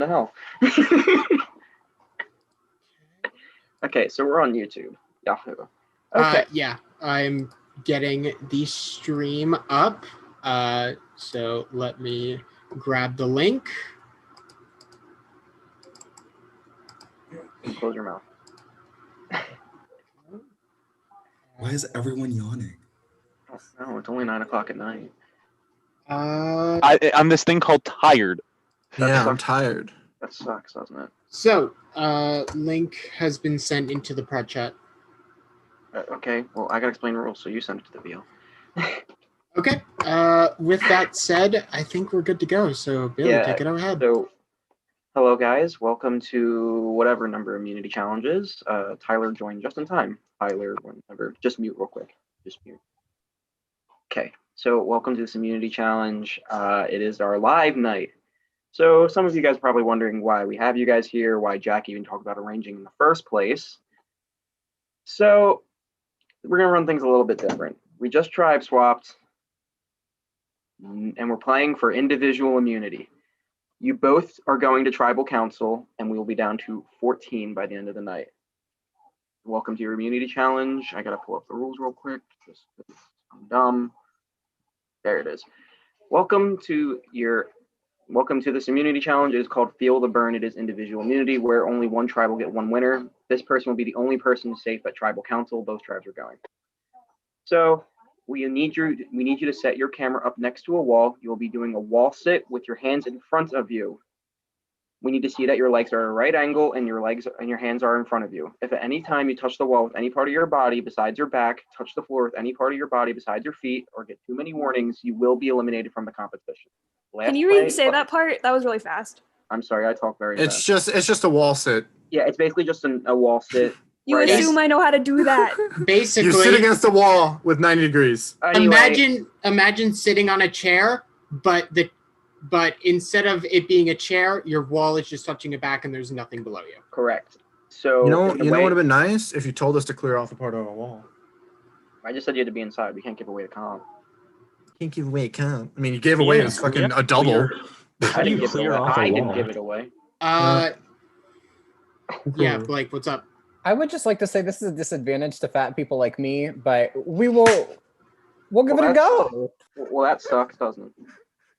the hell? Okay, so we're on YouTube. Yahoo. Okay. Yeah, I'm getting the stream up. So let me grab the link. Close your mouth. Why is everyone yawning? No, it's only 9 o'clock at night. I'm this thing called tired. Yeah, I'm tired. That sucks, doesn't it? So, link has been sent into the prod chat. Okay, well, I gotta explain the rules, so you send it to the VL. Okay. With that said, I think we're good to go. So, Billy, take it ahead. So, hello, guys. Welcome to whatever number immunity challenges. Tyler joined just in time. Tyler, whenever. Just mute real quick. Just mute. Okay. So, welcome to this immunity challenge. It is our live night. So, some of you guys are probably wondering why we have you guys here, why Jack even talked about arranging in the first place. So, we're going to run things a little bit different. We just tribe swapped, and we're playing for individual immunity. You both are going to tribal council, and we will be down to 14 by the end of the night. Welcome to your immunity challenge. I got to pull up the rules real quick, just because I'm dumb. There it is. Welcome to this immunity challenge. It is called Feel the Burn. It is individual immunity, where only one tribe will get one winner. This person will be the only person safe at tribal council. Both tribes are going. So we need you to set your camera up next to a wall. You will be doing a wall sit with your hands in front of you. We need to see that your legs are at a right angle and your hands are in front of you. If at any time you touch the wall with any part of your body besides your back, touch the floor with any part of your body besides your feet, or get too many warnings, you will be eliminated from the competition. Can you say that part? That was really fast. I'm sorry, I talk very fast. It's just a wall sit. Yeah, it's basically just a wall sit. You assume I know how to do that. Basically, you sit against the wall with 90 degrees. Anyway, imagine sitting on a chair, but instead of it being a chair, your wall is just touching your back and there's nothing below you. Correct. So you know what would have been nice if you told us to clear off a part of our wall. I just said you had to be inside. We can't give away the comp. Can't give away a comp. I mean, you gave away a double. I didn't give it away. Yeah, Blake, what's up? I would just like to say this is a disadvantage to fat people like me, but we'll give it a go. Well, that sucks, doesn't it?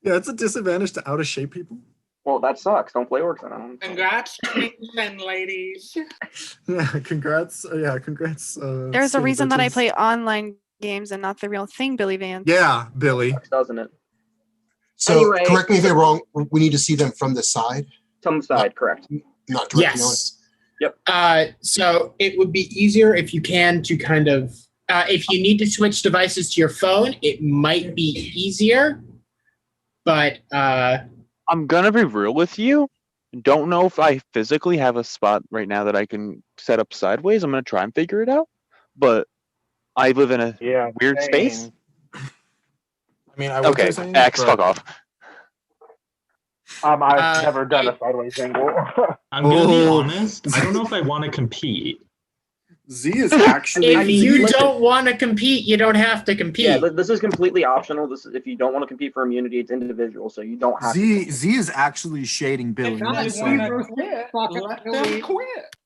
Yeah, it's a disadvantage to out of shape people. Well, that sucks. Don't play orcs then. Congrats, men, ladies. Yeah, congrats. Congrats. There's a reason that I play online games and not the real thing, Billy Vance. Yeah, Billy. Sucks, doesn't it? So, anyway, correct me if I'm wrong. We need to see them from the side. From the side, correct. Not directly on. Yep. So it would be easier if you can to kind of, if you need to switch devices to your phone, it might be easier. But I'm gonna be real with you. Don't know if I physically have a spot right now that I can set up sideways. I'm gonna try and figure it out. But I live in a weird space. I mean, I would say X, fuck off. I've never done a sideways angle. I'm gonna be honest. I don't know if I want to compete. Z is actually. If you don't want to compete, you don't have to compete. Yeah, this is completely optional. This is if you don't want to compete for immunity, it's individual, so you don't have. Z is actually shading Billy. Let them quit.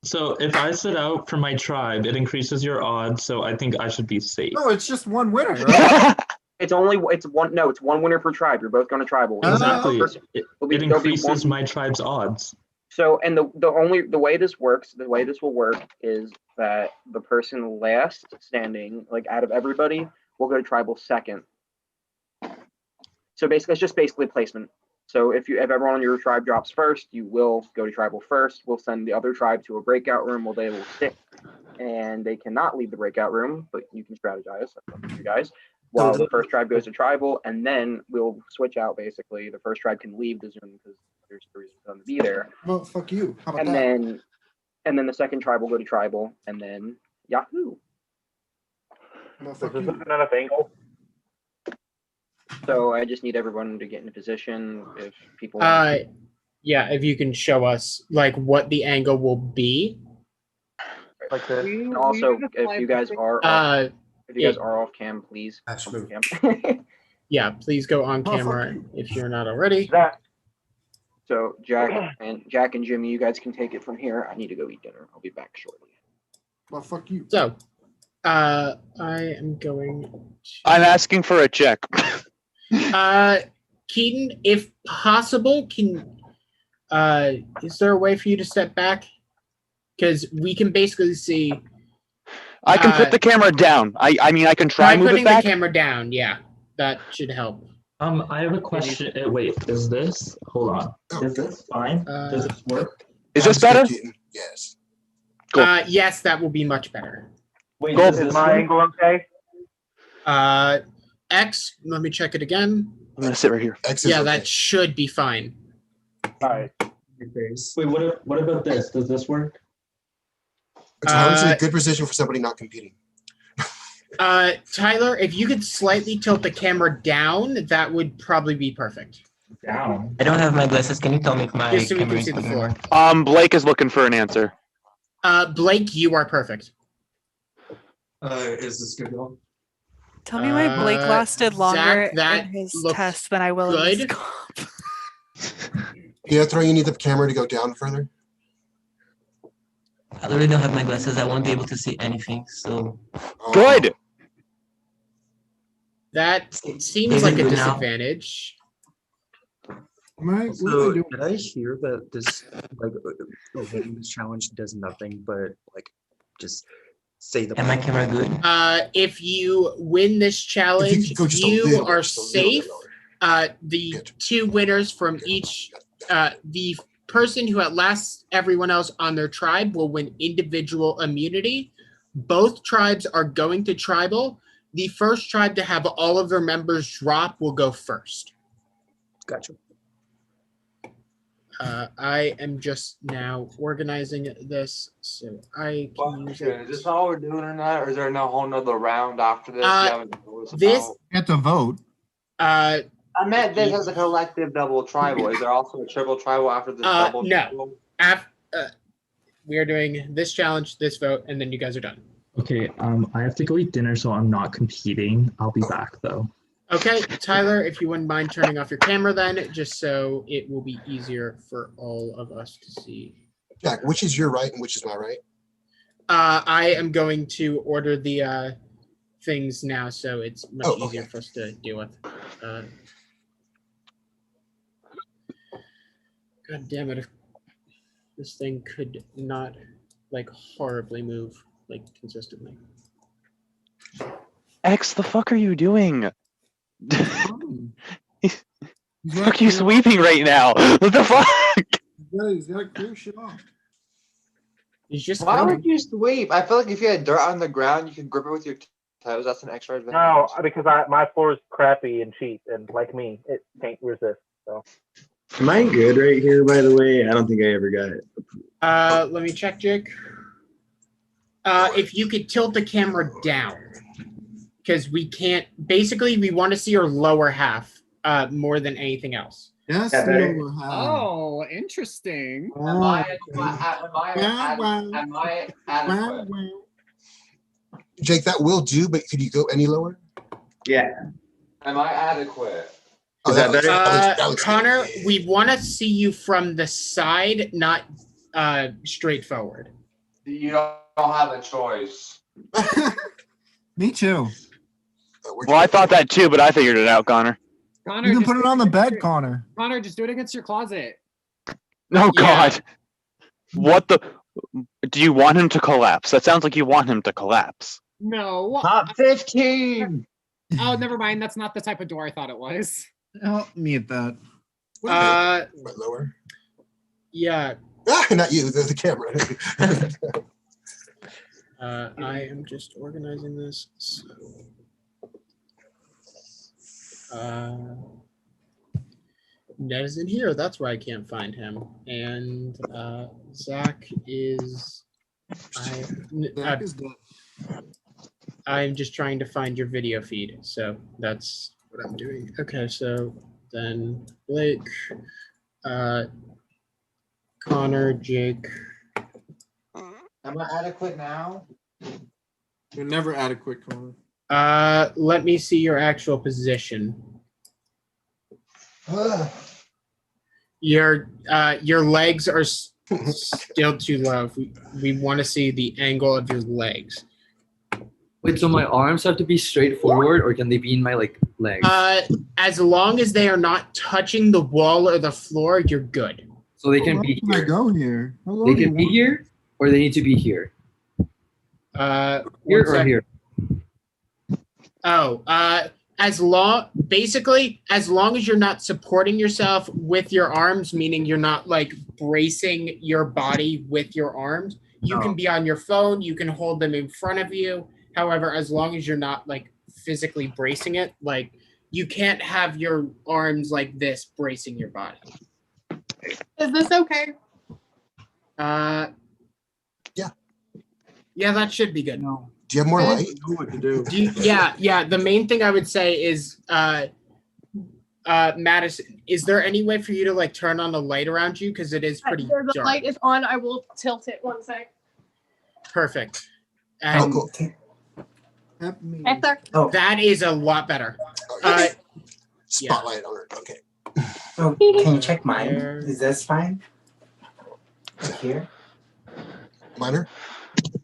So if I sit out for my tribe, it increases your odds. So I think I should be safe. No, it's just one winner. Right? It's one winner per tribe. You're both going to tribal. Exactly. It increases my tribe's odds. So, and the way this will work is that the person last standing, like out of everybody, will go to tribal second. So basically, it's just basically placement. So if everyone on your tribe drops first, you will go to tribal first. We'll send the other tribe to a breakout room where they will sit, and they cannot leave the breakout room, but you can strategize. That's up to you guys. While the first tribe goes to tribal, and then we'll switch out. Basically, the first tribe can leave the Zoom because there's a reason for them to be there. Well, fuck you. How about that? And then the second tribe will go to tribal, and then Yahoo. Well, fuck This you. isn't enough angle. So I just need everyone to get in a position. If people, yeah, if you can show us like what the angle will be. Like this. And also, if you guys are. If you guys are off cam, please. Yeah, please go on camera if you're not already. So Jack and Jimmy, you guys can take it from here. I need to go eat dinner. I'll be back shortly. Well, fuck you. So, I am going. I'm asking for a check. Keaton, if possible, is there a way for you to step back? Because we can basically see. I can put the camera down. I mean, I can try and move it back. Putting the camera down, yeah, that should help. I have a question. Wait, is this? Hold on. Is this fine? Does this work? Is this better? Yes. Cool. Yes, that will be much better. Wait, is my angle okay? X. Let me check it again. I'm gonna sit right here. X is Yeah, okay. that should be fine. All right. Wait, what about this? Does this work? It's obviously a good position for somebody not competing. Tyler, if you could slightly tilt the camera down, that would probably be perfect. Down. I don't have my glasses. Can you tell me if my Just so we camera can is see the good or floor. not? Blake is looking for an answer. Blake, you are perfect. Is this good? Tell me why Blake lasted longer Zach, that in his looks test than I will in his good. comp. Yeah, Throw, you need the camera to go down further. I literally don't have my glasses. I won't be able to see anything. So Good. That seems Is like it a good now? disadvantage. So did I hear that this winning this challenge does nothing but like just say the. am my camera good? If you win this challenge, could go just a you little are bit, just a little bit safe. lower. The Good. two winners from each, the person who outlasts everyone else on their tribe will win individual immunity. Both tribes are going to tribal. The first tribe to have all of their members drop will go first. Gotcha. I am just now organizing this so I can use it. Is this all we're doing or not, or is there no whole nother round after this? This You have to vote. I meant this as a collective double tribal. Is there also a triple tribal after this double no. tribal? We are doing this challenge, this vote, and then you guys are done. Okay, I have to go eat dinner, so I'm not competing. I'll be back though. Okay, Tyler, if you wouldn't mind turning off your camera then, just so it will be easier for all of us to see. Jack, which is your right and which is my right? I am going to order the things now, so it's much easier for us to deal with. God damn it. If this thing could not, like, horribly move, like, consistently. X, the fuck are you doing? Fuck you sweeping right now. What the fuck? He's got to clear shit off. He's just Why would you sweep? I feel like if you had dirt on the ground, you can grip it with your toes. That's an extra advantage. No, because my floor is crappy and cheap, and like me, it can't resist. So. Am I good right here, by the way? I don't think I ever got it. Let me check, Jake. If you could tilt the camera down, because we can't. Basically, we want to see your lower half more than anything else. Yes. Oh, interesting. Am I adequate? Jake, that will do, but could you go any lower? Yeah. Am I adequate? Oh, that looks Connor, we want to see you from the side, not straightforward. You don't have a choice. Me too. Well, I thought that too, but I figured it out, Connor. You can put it on the bed, Connor. Connor, just do it against your closet. Oh God. What the? Do you want him to collapse? That sounds like you want him to collapse. No. Top 15. Oh, never mind. That's not the type of door I thought it was. Help me at that. Right lower. Yeah. Not you, the camera. I am just organizing this. So, Ned is in here. That's why I can't find him. And Zach is. Zach is dead. I'm just trying to find your video feed. So that's what I'm doing. Okay, so then Blake, Connor, Jake. Am I adequate now? You're never adequate, Connor. Let me see your actual position. Your legs are still too low. We want to see the angle of your legs. Wait, so my arms have to be straight forward, or can they be in my legs? As long as they are not touching the wall or the floor, you're good. So they can be Can I here. go here? How low They do you can be want- here, or they need to be here. Here or here. As long as you're not supporting yourself with your arms, meaning you're not like bracing your body with your arms, you can be on your phone, you can hold them in front of you. However, as long as you're not like physically bracing it, like you can't have your arms like this bracing your body. Is this okay? Yeah, that should be good. Do you have more light? know what to do. Yeah. The main thing I would say is, Madison, is there any way for you to like turn on the light around you? Because it is pretty The dark. light is on. I will tilt it 1 sec. Perfect. And cool. that is a lot better. Spotlight on her. Okay. So can you check mine? Is this fine? Here? Minor?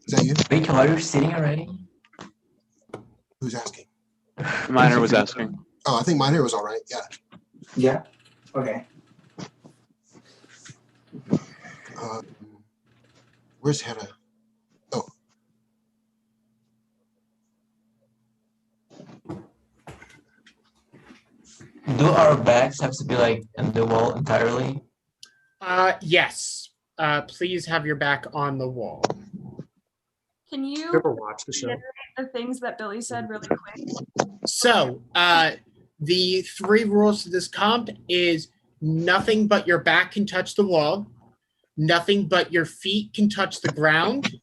Is that you? Wait, are you sitting already? Who's asking? Minor was asking. Oh, I think Minor was all right. Yeah. Yeah. Okay. Where's Hannah? Oh. Do our backs have to be like in the wall entirely? Yes. Please have your back on the wall. Can you ever watch the show? reiterate the things that Billy said really quick? So, the 3 rules to this comp is nothing but your back can touch the wall, nothing but your feet can touch the ground,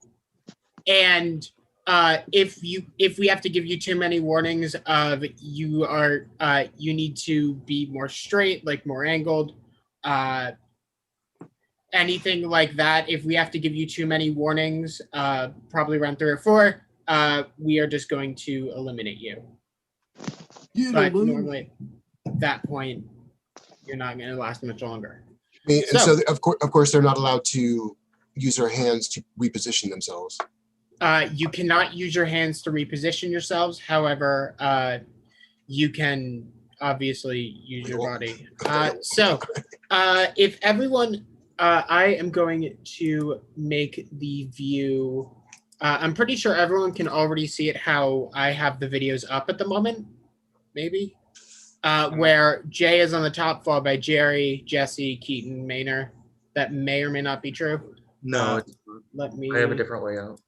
and if we have to give you too many warnings of you need to be more straight, like more angled, anything like that. If we have to give you too many warnings, probably around 3 or 4, we are just going to eliminate you. But normally at that point, you're not going to last much longer. And so of course, they're not allowed to use their hands to reposition themselves. You cannot use your hands to reposition yourselves. However, you can obviously use your body. If everyone, I am going to make the view. I'm pretty sure everyone can already see it how I have the videos up at the moment. Maybe. Where Jay is on the top, followed by Jerry, Jesse, Keaton, Maynard. That may or may not be true. No, let me. I have a different layout.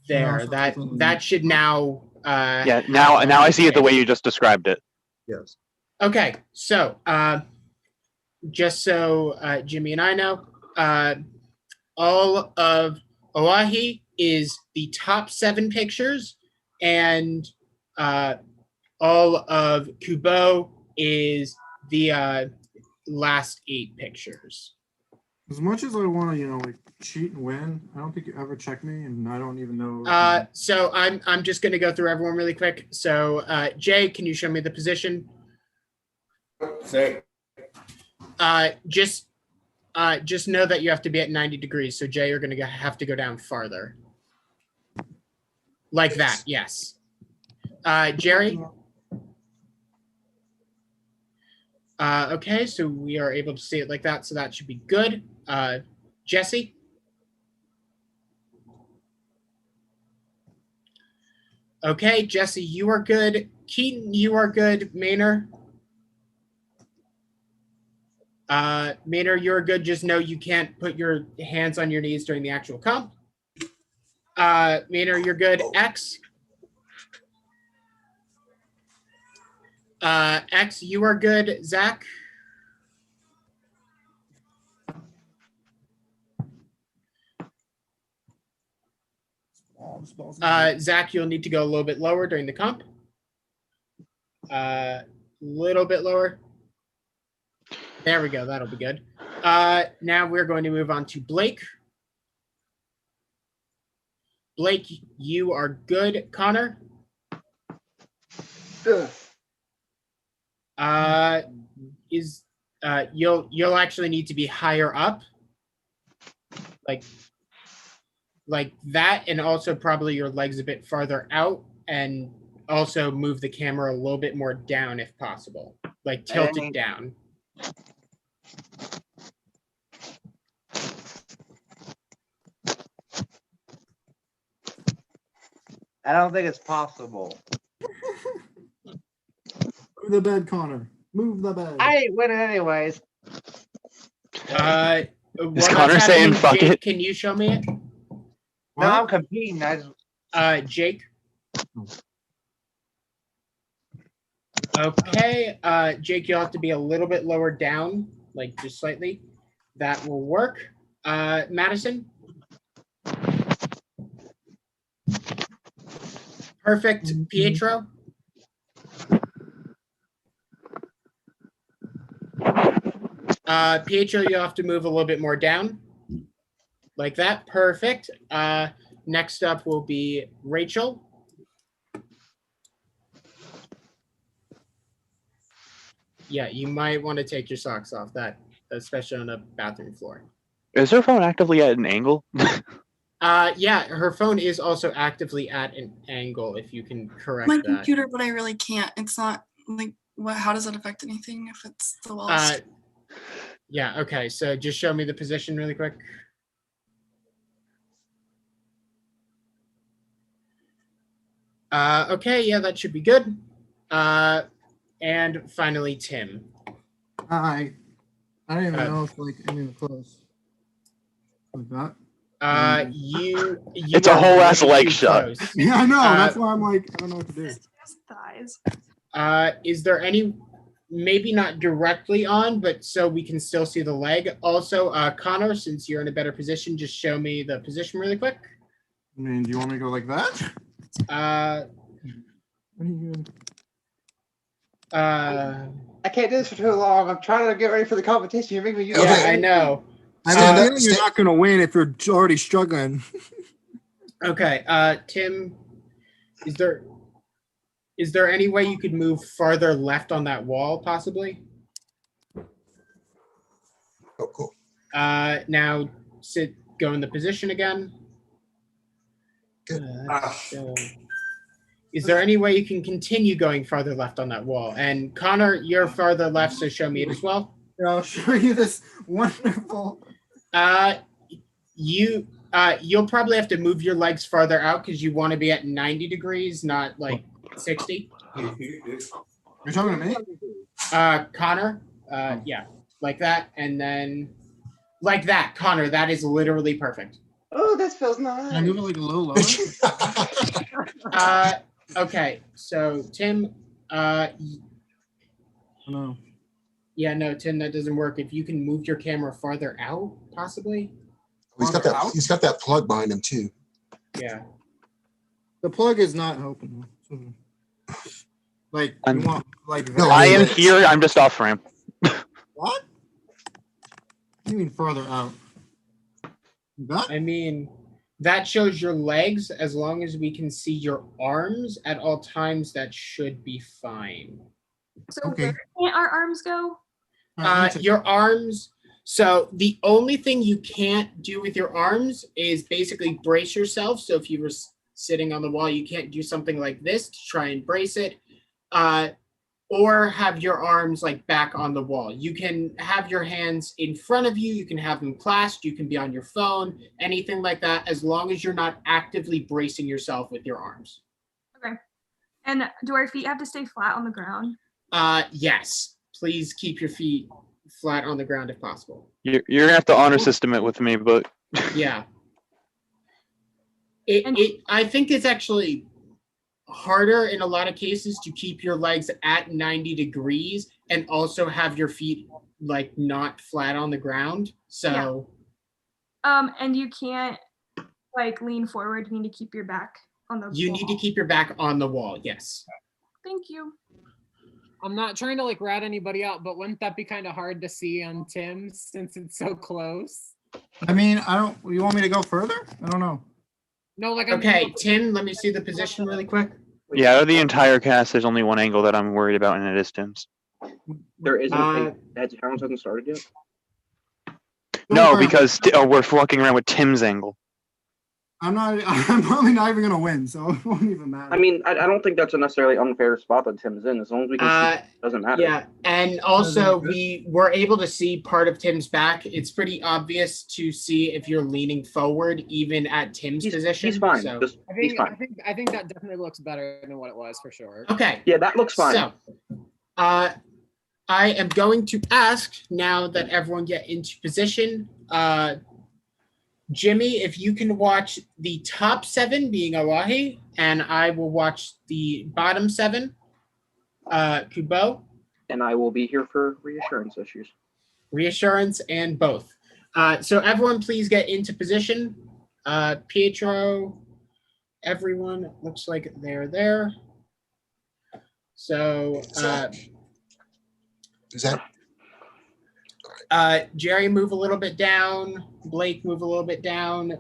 There, that should now. Yeah, now I see it the way you just described it. Yes. Okay, so just so Jimmy and I know, all of Oahi is the top 7 pictures, and all of Kubo is the last 8 pictures. As much as I want to, like cheat and win, I don't think you ever check me, and I don't even know. So I'm just gonna go through everyone really quick. So Jay, can you show me the position? Say. Just know that you have to be at 90 degrees. So Jay, you're gonna have to go down farther. Like that, yes. Jerry? Okay, so we are able to see it like that, so that should be good. Jesse? Okay, Jesse, you are good. Keaton, you are good. Maynard? Maynard, you're good. Just know you can't put your hands on your knees during the actual comp. Maynard, you're good. X? X, you are good. Zach? Zach, you'll need to go a little bit lower during the comp. Little bit lower. There we go. That'll be good. Now we're going to move on to Blake. Blake, you are good. Connor? You'll actually need to be higher up, like that, and also probably your legs a bit farther out, and also move the camera a little bit more down if possible, like tilt it down. I don't think it's possible. Move the bed, Connor. Move the bed. I ain't winning anyways. Is Connor saying fuck Jake, it? Can you show me it? No, I'm competing. Jake. Okay, Jake, you'll have to be a little bit lower down, like just slightly. That will work. Madison. Perfect. Pietro. Pietro, you'll have to move a little bit more down. Like that. Perfect. Next up will be Rachel. Yeah, you might want to take your socks off, that, especially on a bathroom floor. Is her phone actively at an angle? Yeah, her phone is also actively at an angle, if you can correct My that. computer, but I really can't. It's not like what? How does it affect anything if it's the walls? Yeah. Okay. So just show me the position really quick. Okay. Yeah, that should be good. And finally, Tim. I don't even know if like I'm even close. Like that. It's a whole ass leg shot. Close. Yeah, I know. That's why I'm like, I don't know what to do. Thighs. Is there any, maybe not directly on, but so we can still see the leg? Also, Connor, since you're in a better position, just show me the position really quick. I mean, do you want me to go like that? What are you doing? I can't do this for too long. I'm trying to get ready for the competition. You're making me use I know. I have a feeling you're not going to win if you're already struggling. Okay, Tim, is there any way you could move farther left on that wall, possibly? Oh, cool. Now go in the position again. Is there any way you can continue going farther left on that wall? And Connor, you're farther left, so show me it as well. Here, I'll show you this wonderful. You'll probably have to move your legs farther out because you want to be at 90 degrees, not like 60. You're talking to me? Connor, yeah, like that, and then like that, Connor. That is literally perfect. Oh, this feels nice. Can I move it like a little lower? Okay, so Tim, no. Yeah, no, Tim, that doesn't work. If you can move your camera farther out, possibly. He's got that plug behind him too. Yeah. The plug is not helping. Like you want like No, I am here. I'm just off ramp. What? You mean further out? That? I mean, that shows your legs. As long as we can see your arms at all times, that should be fine. So where can't our arms go? Your arms. So the only thing you can't do with your arms is basically brace yourself. So if you were sitting on the wall, you can't do something like this to try and brace it, or have your arms like back on the wall. You can have your hands in front of you. You can have them clasped. You can be on your phone, anything like that, as long as you're not actively bracing yourself with your arms. Okay. And do our feet have to stay flat on the ground? Yes. Please keep your feet flat on the ground if possible. You're gonna have to honor system it with me, but yeah. I think it's actually harder in a lot of cases to keep your legs at 90 degrees and also have your feet like not flat on the ground. So and you can't like lean forward. You need to keep your back on the you wall. need to keep your back on the wall. Yes. Thank you. I'm not trying to like rat anybody out, but wouldn't that be kind of hard to see on Tim's since it's so close? I mean, you want me to go further? I don't know. No, like okay, Tim, let me see the position really quick. yeah, out of the entire cast, there's only one angle that I'm worried about, and it is Tim's. There isn't Uh, a challenge hasn't started yet. No, worry. because we're fucking around with Tim's angle. I'm probably not even gonna win, so it won't even matter. I mean, I don't think that's a necessarily unfair spot that Tim's in. As long as we can see, it doesn't matter. Yeah, and also we were able to see part of Tim's back. It's pretty obvious to see if you're leaning forward, even at Tim's position. He's fine. So. He's fine. I think that definitely looks better than what it was for sure. Okay. Yeah, that looks fine. So, I am going to ask now that everyone get into position. Jimmy, if you can watch the top 7 being Awahi, and I will watch the bottom 7, Kubo. And I will be here for reassurance issues. Reassurance and both. So everyone please get into position. Pietro, everyone looks like they're there. So Is that Jerry, move a little bit down. Blake, move a little bit down.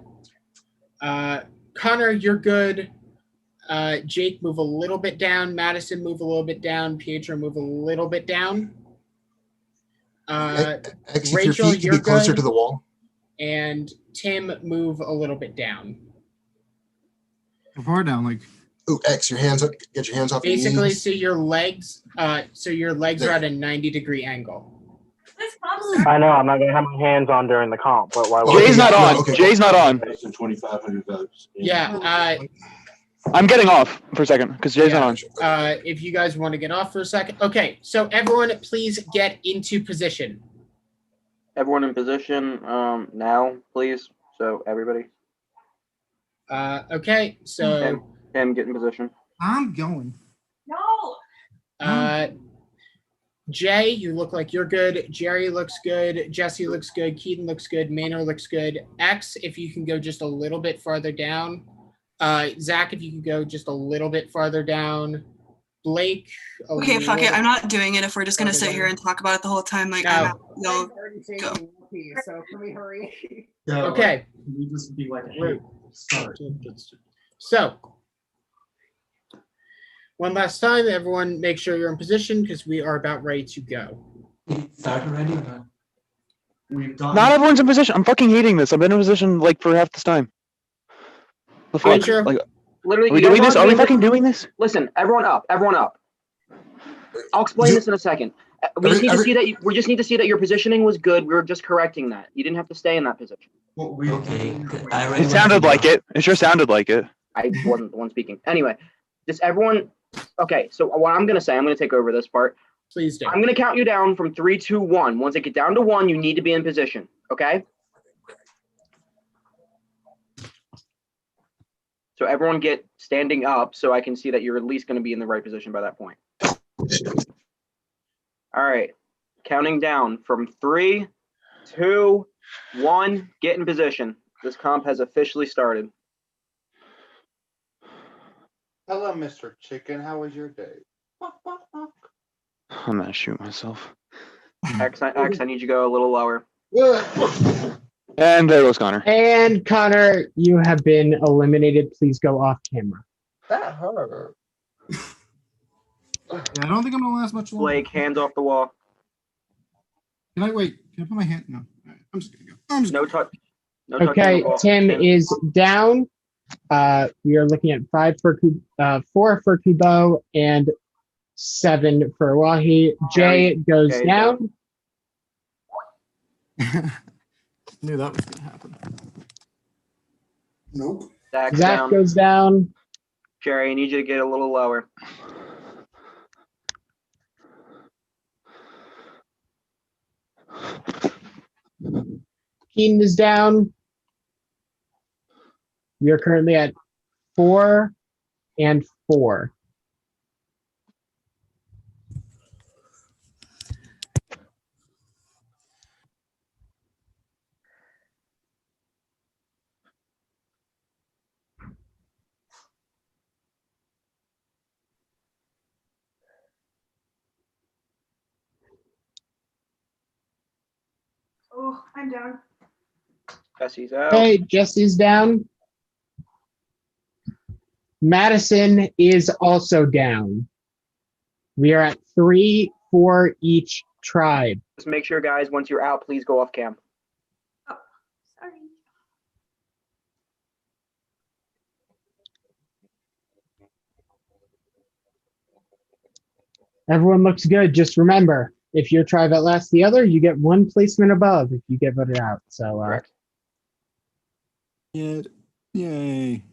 Connor, you're good. Jake, move a little bit down. Madison, move a little bit down. Pietro, move a little bit down. X, if your Rachel, feet can you're be closer good. to the wall? And Tim, move a little bit down. How far down? Like, Ooh, X, your hands up. Get your hands off Basically, your knees. so your legs are at a 90-degree angle. I know I'm not gonna have my hands on during the comp, but why? Jay's not on. okay. Jay's not on. 2,500 votes. Yeah. I'm getting off for a second because Jay's not on. If you guys want to get off for a second. Okay, so everyone please get into position. Everyone in position now, please. So everybody. Okay, so Tim, get in position. I'm going. No. Jay, you look like you're good. Jerry looks good. Jesse looks good. Keaton looks good. Maynard looks good. X, if you can go just a little bit farther down. Zach, if you can go just a little bit farther down. Blake. Okay, fuck it. I'm not doing it if we're just gonna sit here and talk about it the whole time. Like, I'm out. Y'all go. So can we hurry? Okay. You just be like, hey, start. So, one last time, everyone make sure you're in position because we are about ready to go. Start already or not? We've done. Not everyone's in position. I'm fucking hating this. I've been in position like for half this time. The fuck? Pietro? Like, Literally, are we you guys doing this? aren't Are we doing fucking doing this? Listen, everyone up. Everyone up. I'll explain this in a second. We just need to see that. We just need to see that your positioning was good. We were just correcting that. You didn't have to stay in that position. Okay, I already It sounded like it. It sure sounded like it. I wasn't the one speaking. Anyway, just everyone. Okay, so what I'm gonna say, I'm gonna take over this part. Please do. I'm gonna count you down from 3, 2, 1. Once I get down to 1, you need to be in position. Okay. So everyone get standing up so I can see that you're at least going to be in the right position by that point. All right. Counting down from 3, 2, 1. Get in position. This comp has officially started. Hello, Mr. Chicken. How was your day? I'm gonna shoot myself. X, I need you to go a little lower. And there goes Connor. And Connor, you have been eliminated. Please go off camera. That hurt. Yeah, I don't think I'm gonna last much longer. Blake, hands off the wall. Can I wait? Can I put my hand? No. All right, I'm just gonna go. No touch. No touch on Okay, the wall. Tim is down. We are looking at 4 for Kubo and 7 for Wahi. Jay goes Okay, down. Knew that was gonna happen. Nope. Zach's Zach down. goes down. Jerry, I need you to get a little lower. Keenan is down. We are currently at 4 and 4. Oh, I'm down. Jesse's out. Okay, Jesse's down. Madison is also down. We are at 3 for each tribe. Just make sure, guys, once you're out, please go off cam. Sorry. Everyone looks good. Just remember, if your tribe outlasts the other, you get one placement above if you get voted out. So, Correct. Yeah. Yay.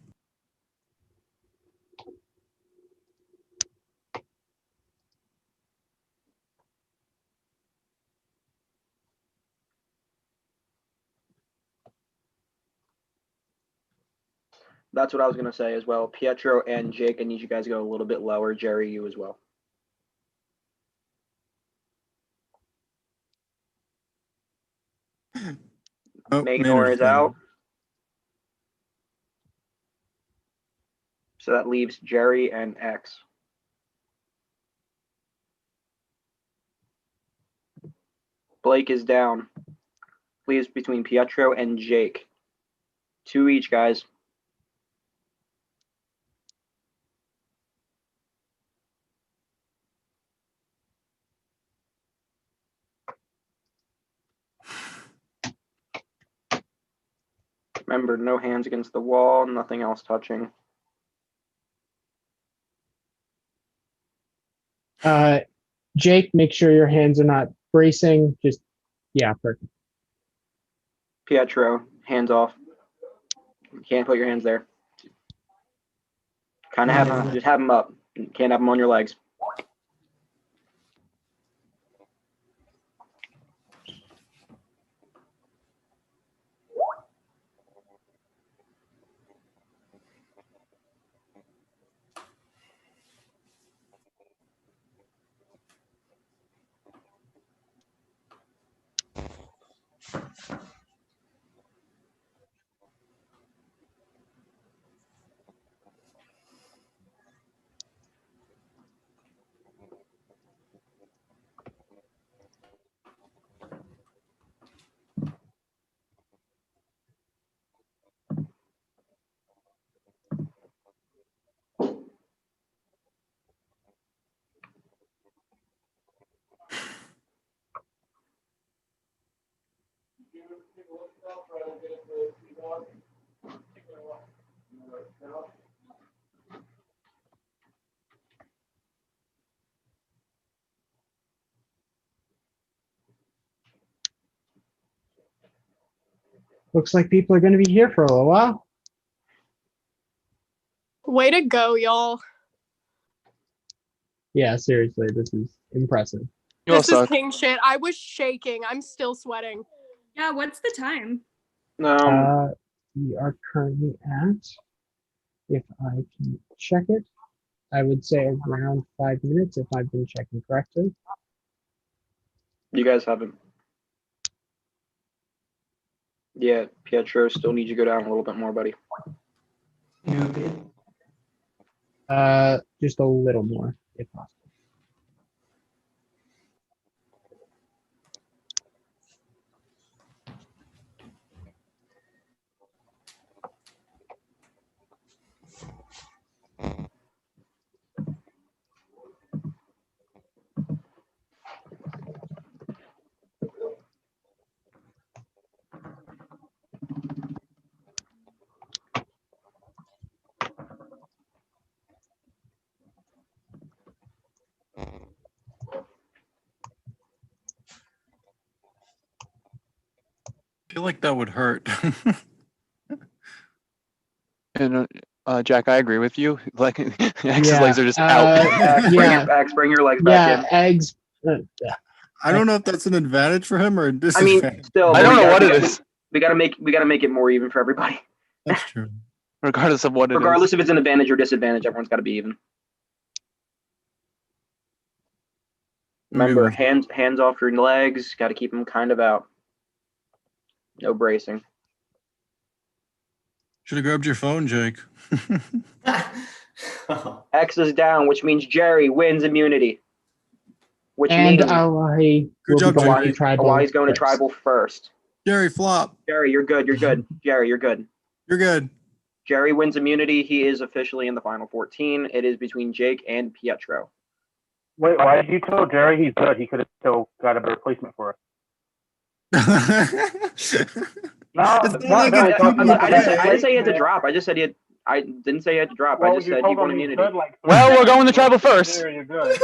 That's what I was going to say as well. Pietro and Jake, I need you guys to go a little bit lower. Jerry, you as well. Oh, Maynor is got it. out. So that leaves Jerry and X. Blake is down. Leaves between Pietro and Jake. 2 each, guys. Remember, no hands against the wall, nothing else touching. Jake, make sure your hands are not bracing. Just, yeah, perfect. Pietro, hands off. You can't put your hands there. Kind of just have them up. You can't have them on your legs. Looks like people are going to be here for a little while. Way to go, y'all. Yeah, seriously, this is impressive. You all This is suck. king shit. I was shaking. I'm still sweating. Yeah, what's the time? We are currently at, if I can check it, I would say around 5 minutes if I've been checking correctly. You guys haven't. Yeah, Pietro, still need you to go down a little bit more, buddy. Just a little more, if possible. I feel like that would hurt. And Jack, I agree with you. Like X's legs are just out. Axe, bring your legs back in. Eggs. I don't know if that's an advantage for him or a I mean, disadvantage. still, I don't know what it is. We gotta make it more even for everybody. That's true. Regardless of what it is. Regardless if it's an advantage or disadvantage, everyone's got to be even. Remember, hands off your legs. Got to keep them kind of out. No bracing. Should have grabbed your phone, Jake. X is down, which means Jerry wins immunity. Which And means Hawaii will job, be going Jerry. to tribal. Hawaii's going to first. tribal first. Jerry, flop. Jerry, you're good. You're good. Jerry, you're good. You're good. Jerry wins immunity. He is officially in the final 14. It is between Jake and Pietro. Wait, why did you tell Jerry he's good? He could have still got a replacement for us. No, It's not like it's I people didn't say he had to drop. I just said he had. I didn't say he had to drop. I Well, just you said he told won him he's immunity. good, like, Well, we're going to tribal first. Jerry, you're good.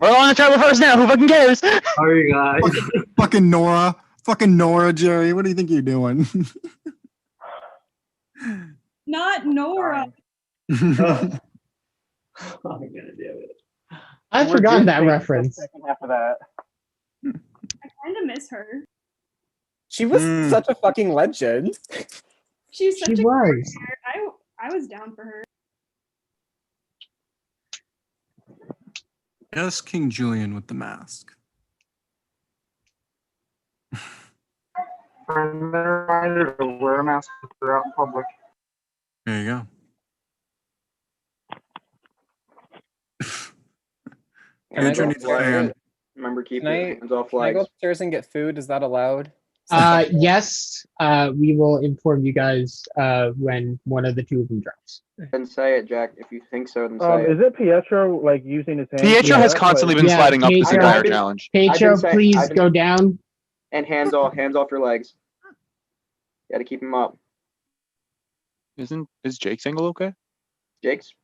We're going to tribal first now. Who fucking cares? Sorry, guys. Fucking Nora. Fucking Nora, Jerry. What do you think you're doing? Not Nora. Oh, I'm gonna do it. I've We're forgotten just that taking the reference. Second half of that. I kind of miss her. She was such a fucking legend. She's such She a was. character. I was down for her. Yes, King Julian with the mask. Reminder to wear a mask if you're out in public. There you go. Can I go Trinity upstairs? fan. Remember, keep Can your I, hands off can I go flags. upstairs and get food? Is that allowed? Yes, we will inform you guys when one of the two of them drops. Then say it, Jack. If you think so, then say Is it Pietro like using his hands? Pietro has That's constantly like- been sliding up this Pietro- entire I've been- challenge. Pedro, saying- please I've been- go down. And hands off your legs. Got to keep him up. Is Jake single okay? Jake's.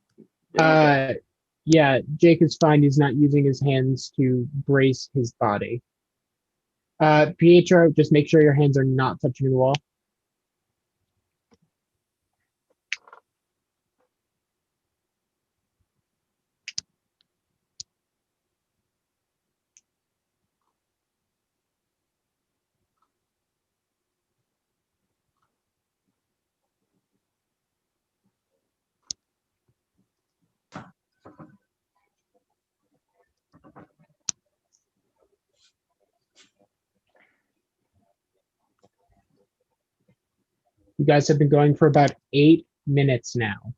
Yeah, Jake is fine. He's not using his hands to brace his body. Pietro, just make sure your hands are not touching the wall. You guys have been going for about 8 minutes now.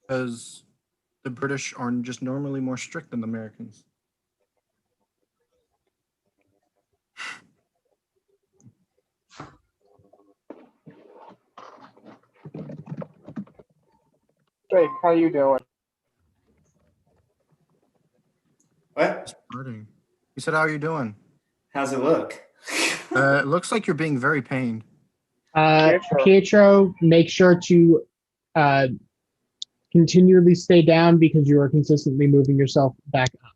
Because the British are just normally more strict than the Americans. Jake, how you doing? What? Starting. He said, "How are you doing?" How's it look? It looks like you're being very pained. Pietro, make sure to continually stay down because you are consistently moving yourself back up.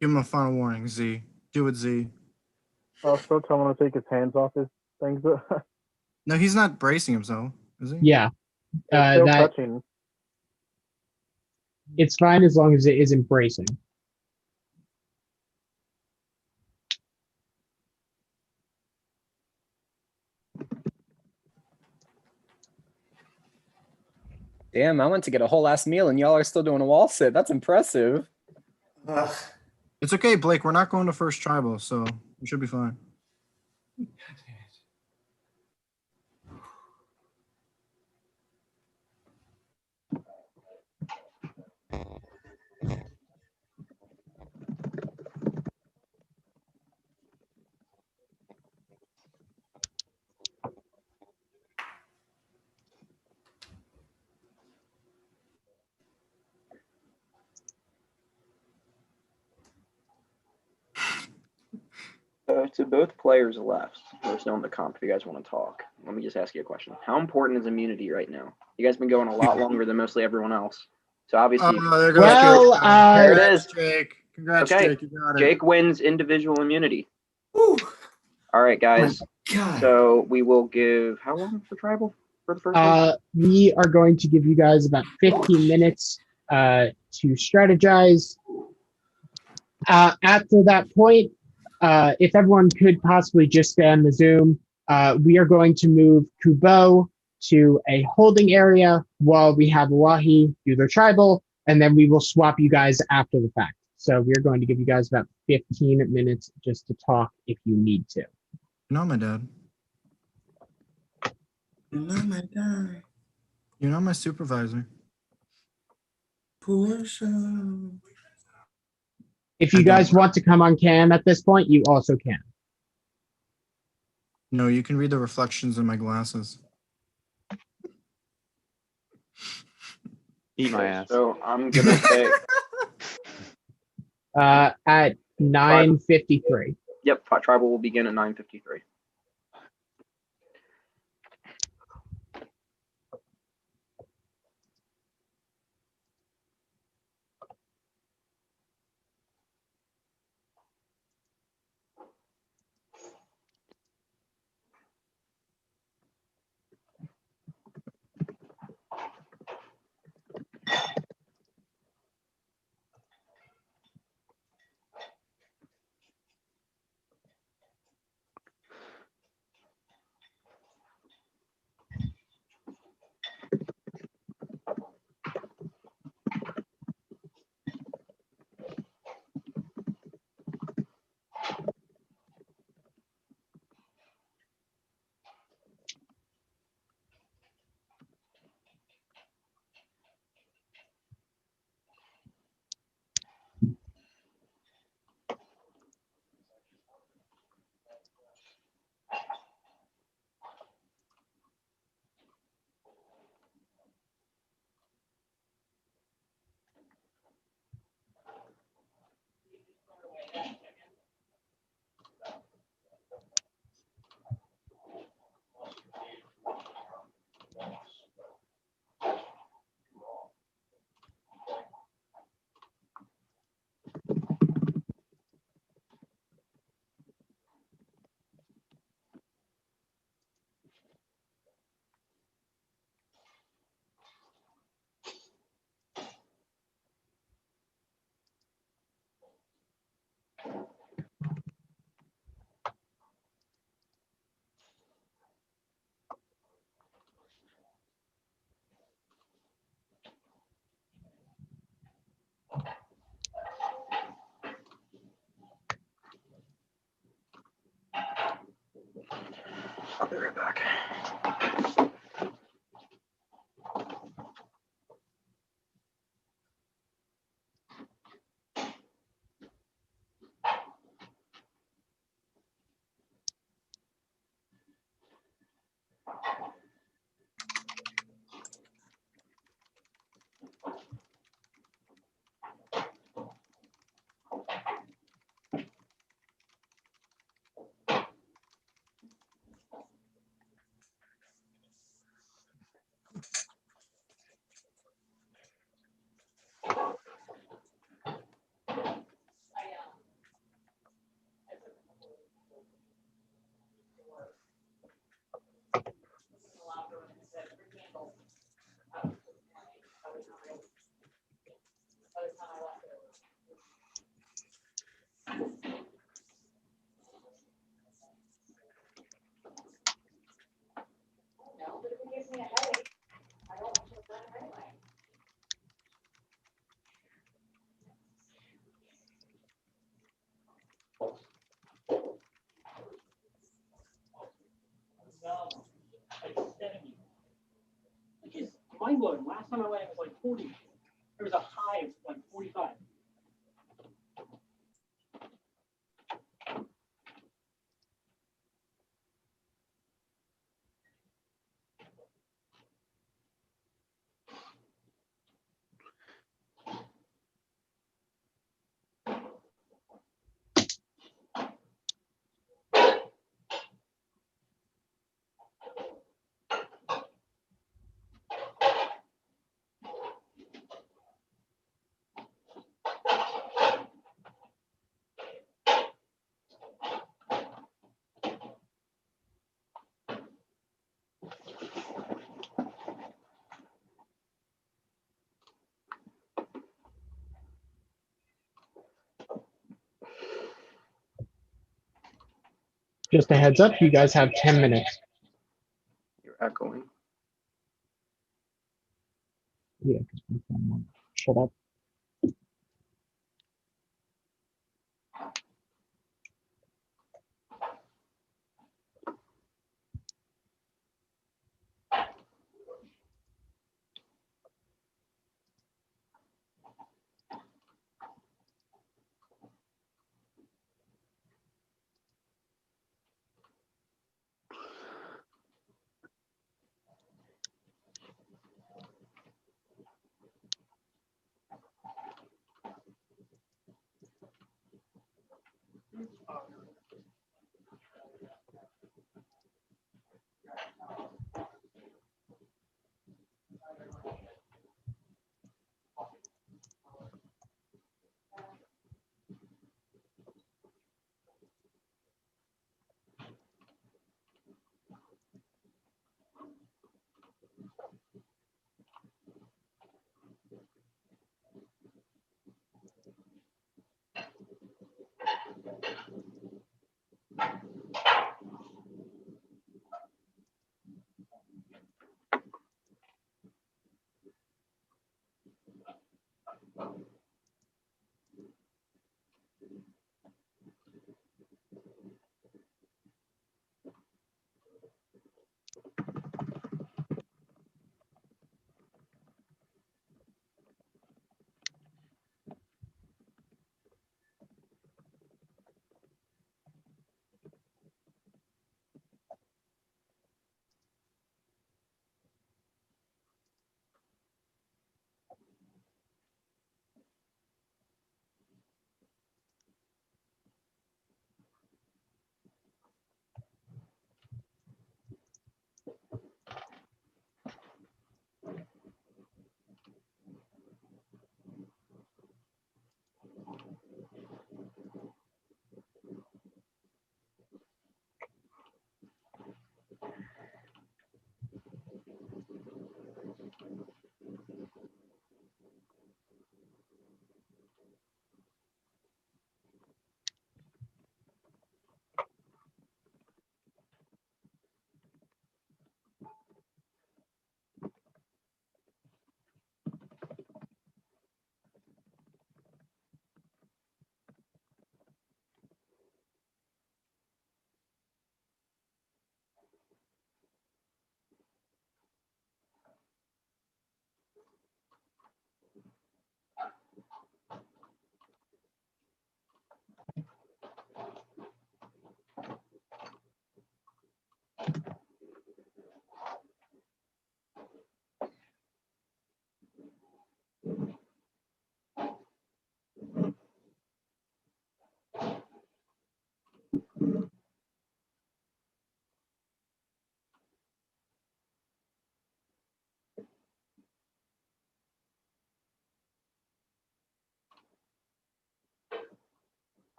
Give him a final warning, Z. Do it, Z. Oh, still telling him to take his hands off his things. No, he's not bracing himself, is he? Yeah, Still that touching. it's fine as long as it isn't bracing. Damn, I went to get a whole ass meal and y'all are still doing a wall sit. That's impressive. Ugh. It's okay, Blake. We're not going to first tribal, so we should be fine. To both players left, who are still in the comp, if you guys want to talk, let me just ask you a question. How important is immunity right now? You guys been going a lot longer than mostly everyone else. So obviously, There goes Well, Jake. there it is. Jake. Congrats, Okay, Jake. You got it. Jake wins individual immunity. Whew. All right, guys. God. So we will give how long for tribal for the first one? We are going to give you guys about 15 minutes to strategize. After that point, if everyone could possibly just stay on the Zoom, we are going to move Kubo to a holding area while we have Wahi do their tribal, and then we will swap you guys after the fact. So we're going to give you guys about 15 minutes just to talk if you need to. You're not my dad. You're not my dad. You're not my supervisor. Portia. If you guys want to come on cam at this point, you also can. No, you can read the reflections in my glasses. Eat my ass. So I'm gonna say, At 9:53. yep, tribal will begin at 9:53. I'll be right back. Mind blowing. Last time I went, it was like 40. There was a high of like 45. Just a heads up, you guys have 10 minutes. You're echoing. Yeah, 'cause my phone won't shut up.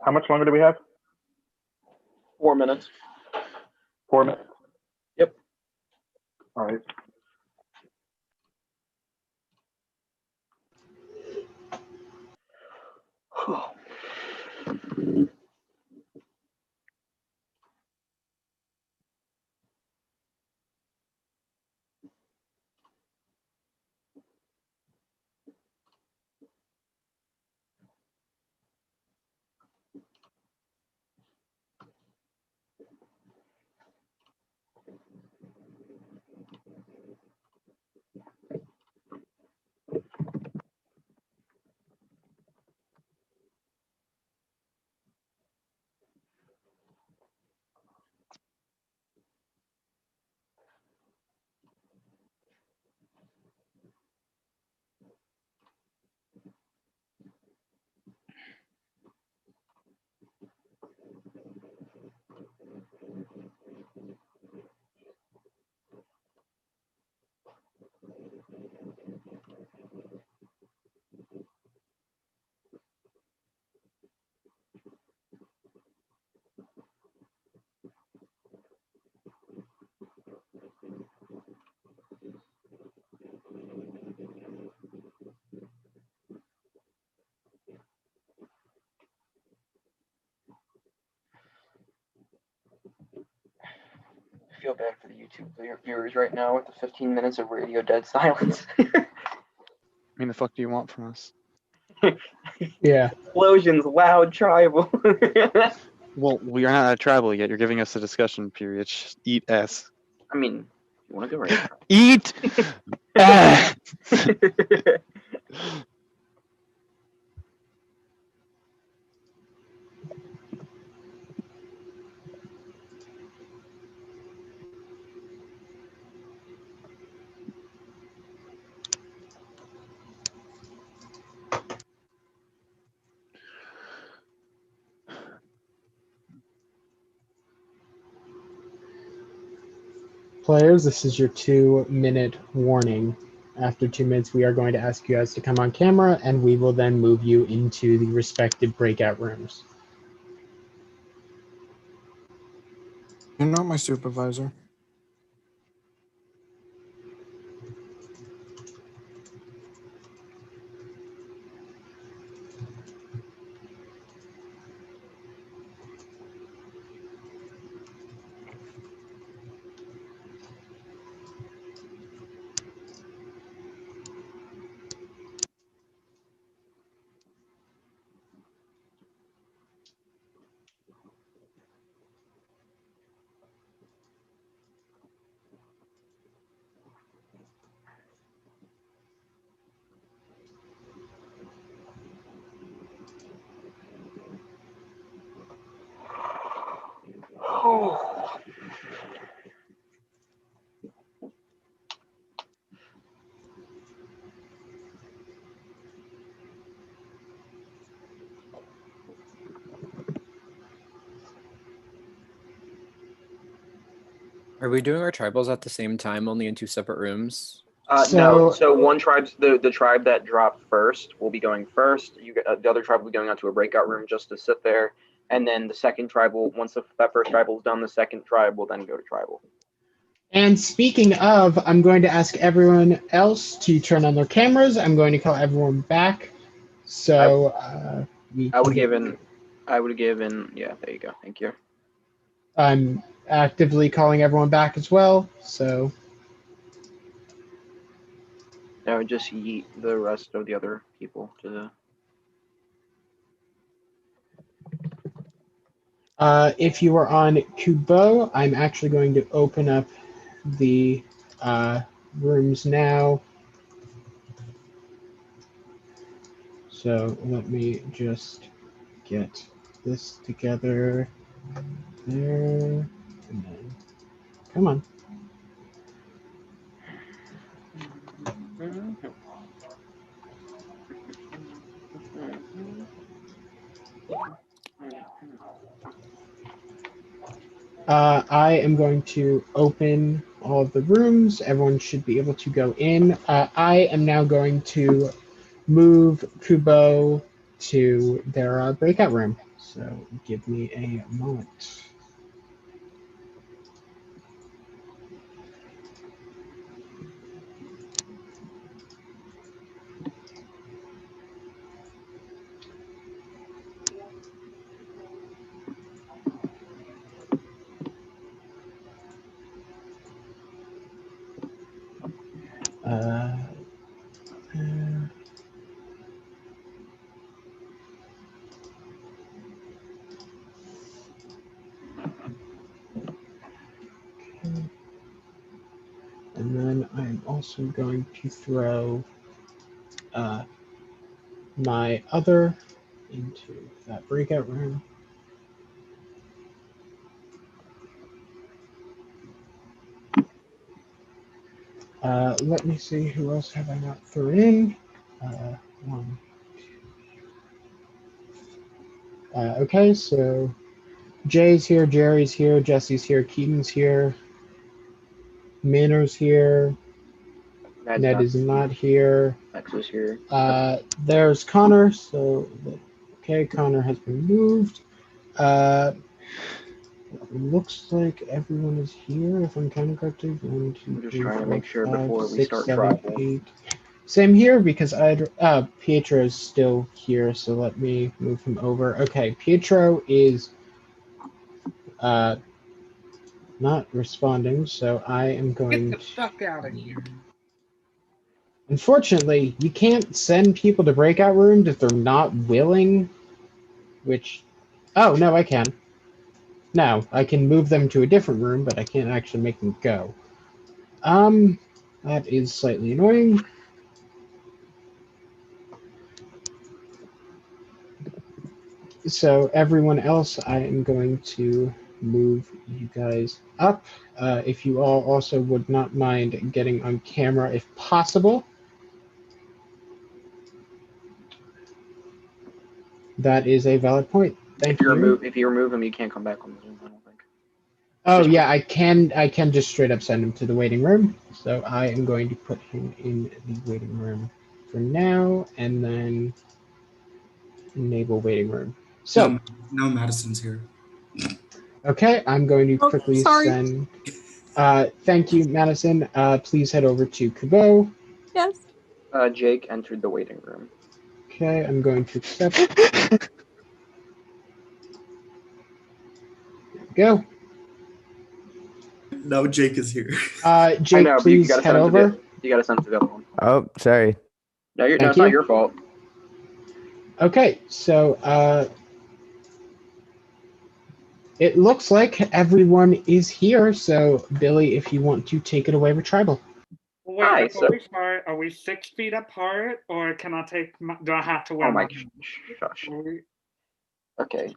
How much longer do we have? 4 minutes. 4 minutes. Yep. All right. I feel bad for the YouTube viewers right now with the 15 minutes of radio dead silence. I mean, the fuck do you want from us? Yeah. Explosions, loud, tribal. Well, we are not at tribal yet. You're giving us a discussion period. Just eat S. I mean, you want to go right? Eat S. Players, this is your 2-minute warning. After 2 minutes, we are going to ask you guys to come on camera, and we will then move you into the respective breakout rooms. You're not my supervisor. Are we doing our tribals at the same time, only in 2 separate rooms? No. So one tribe's the tribe that dropped first will be going first. The other tribe will be going out to a breakout room just to sit there, and then the second tribe will, once that first tribal is done, the second tribe will then go to tribal. And speaking of, I'm going to ask everyone else to turn on their cameras. I'm going to call everyone back. So I would have given. Yeah, there you go. Thank you. I'm actively calling everyone back as well. So I would just yeet the rest of the other people to the. if you are on Kubo, I'm actually going to open up the rooms now. So let me just get this together there, and then come on. I am going to open all of the rooms. Everyone should be able to go in. I am now going to move Kubo to their breakout room. So give me a moment. Uh, And then I'm also going to throw my other into that breakout room. Let me see, who else have I not thrown in? One. Okay, so Jay's here, Jerry's here, Jesse's here, Keaton's here, Manor's here, Ned is not here. Max is here. There's Connor, so okay, Connor has been moved. Looks like everyone is here, if I'm counting correctly. 1, 2, I'm just 3, trying to 4, make sure 5, before we 6, start 7, tribal. 8. Same here because Pietro is still here, so let me move him over. Okay, Pietro is not responding, so I am going Get the fuck out of here. Unfortunately, you can't send people to breakout rooms if they're not willing, which... Oh, no, I can. No, I can move them to a different room, but I can't actually make them go. That is slightly annoying. So everyone else, I am going to move you guys up. If you all also would not mind getting on camera if possible. That is a valid point. Thank you. If you remove him, you can't come back on the Zoom, I don't think. Oh yeah, I can just straight up send him to the waiting room. So I am going to put him in the waiting room for now, and then enable waiting room. So no Madison's here. okay, I'm going to quickly sorry. send. Thank you, Madison. Please head over to Kubo. Yes. Jake entered the waiting room. Okay, I'm going to accept. There we go. No, Jake is here. Jake, know, but please gotta head send it to over. You gotta send it to the other one. Oh, sorry. No, Thank it's not you. your fault. Okay, so it looks like everyone is here. So Billy, if you want to take it away with tribal. Wait, Hi, before we start, are we 6 feet apart, or can I take? Do I have to wear Oh my, my? shush. Are we- Okay,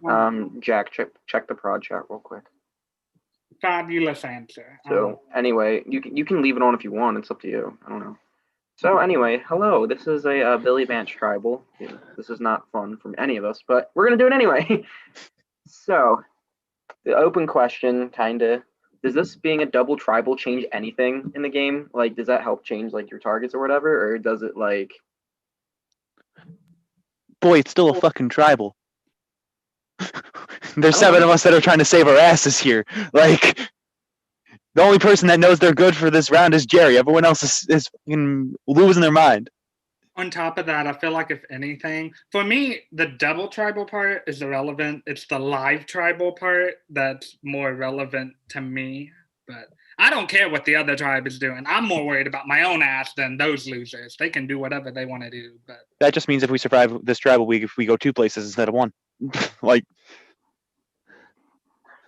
Jack, check the prod chat real quick. Fabulous answer. So anyway, you can leave it on if you want. It's up to you. I don't know. So anyway, hello. This is a Billy Vance tribal. This is not fun for any of us, but we're gonna do it anyway. So the open question, kinda. Does this being a double tribal change anything in the game? Like, does that help change like your targets or whatever, or does it like? Boy, it's still a fucking tribal. There's 7 of us that are trying to save our asses here. Like, the only person that knows they're good for this round is Jerry. Everyone else is losing their mind. On top of that, I feel like if anything, for me, the double tribal part is irrelevant. It's the live tribal part that's more relevant to me. But I don't care what the other tribe is doing. I'm more worried about my own ass than those losers. They can do whatever they want to do. But That just means if we survive this tribal week, if we go 2 places instead of 1. Like,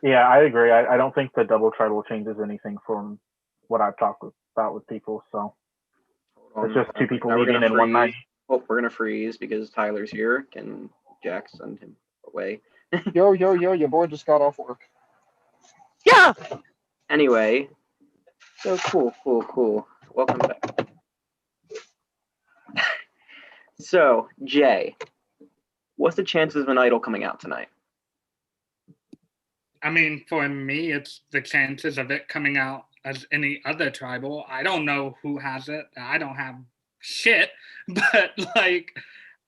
Yeah, I agree. I don't think the double tribal changes anything from what I've talked about with people. So it's just 2 people leaving in one night. Oh, we're gonna freeze because Tyler's here. Can Jack send him away? Yo, your boy just got off work. Yeah. Anyway, so cool. Welcome back. So Jay, what's the chances of an idol coming out tonight? I mean, for me, it's the chances of it coming out as any other tribal. I don't know who has it. I don't have shit. But like,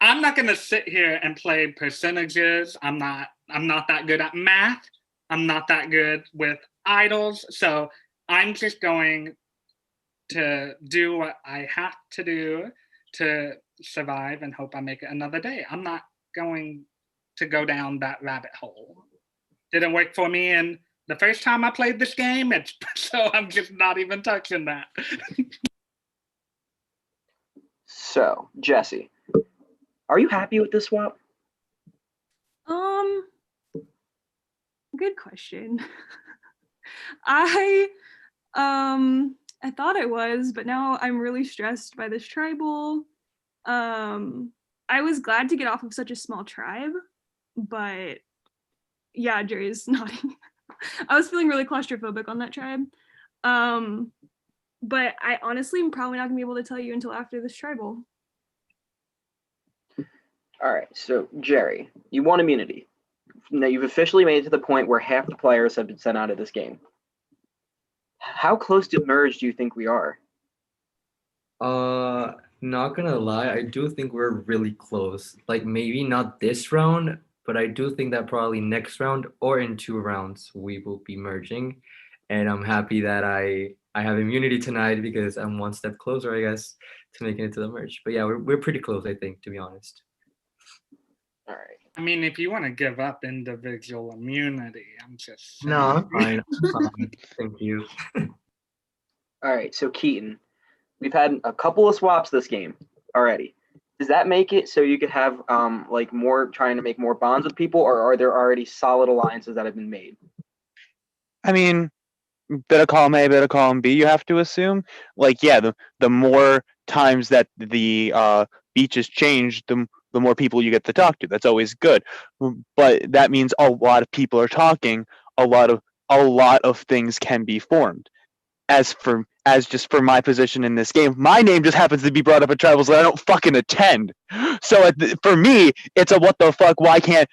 I'm not gonna sit here and play percentages. I'm not I'm not that good at math. I'm not that good with idols. So I'm just going to do what I have to do to survive and hope I make it another day. I'm not going to go down that rabbit hole. Didn't work for me and the first time I played this game, so I'm just not even touching that. So, Jesse, are you happy with this swap? Good question. I thought I was, but now I'm really stressed by this tribal. I was glad to get off of such a small tribe, but yeah, Jerry's nodding. I was feeling really claustrophobic on that tribe. But I honestly am probably not gonna be able to tell you until after this tribal. All right, so Jerry, you won immunity. Now you've officially made it to the point where half the players have been sent out of this game. How close to merge do you think we are? Not gonna lie, I do think we're really close. Like maybe not this round, but I do think that probably next round or in 2 rounds we will be merging. And I'm happy that I have immunity tonight because I'm 1 step closer, I guess, to making it to the merge. But yeah, we're pretty close, I think, to be honest. All right. I mean, if you want to give up individual immunity, I'm just saying. No, I'm fine. I'm fine. Thank you. All right, so Keaton, we've had a couple of swaps this game already. Does that make it so you could have like more trying to make more bonds with people, or are there already solid alliances that have been made? I mean, better column A, better column B, you have to assume. Like, yeah, the more times that the beach is changed, the more people you get to talk to. That's always good. But that means a lot of people are talking, a lot of things can be formed. As just for my position in this game, my name just happens to be brought up at tribals that I don't fucking attend. So for me, it's a what the fuck, why can't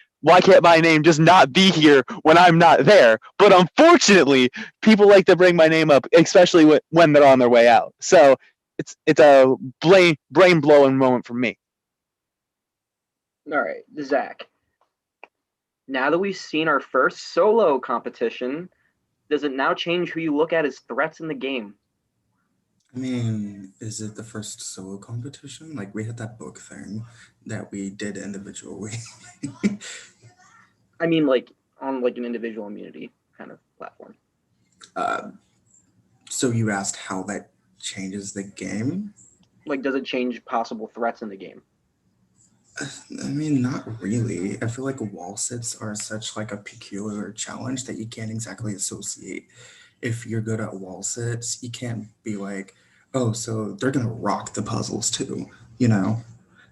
my name just not be here when I'm not there? But unfortunately, people like to bring my name up, especially when they're on their way out. So it's a brain blowing moment for me. All right, Zach. Now that we've seen our first solo competition, does it now change who you look at as threats in the game? I mean, is it the first solo competition? Like we had that book thing that we did individually. I mean, like on like an individual immunity kind of platform. So you asked how that changes the game? Like, does it change possible threats in the game? I mean, not really. I feel like wall sits are such like a peculiar challenge that you can't exactly associate. If you're good at wall sits, you can't be like, oh, so they're gonna rock the puzzles too, you know?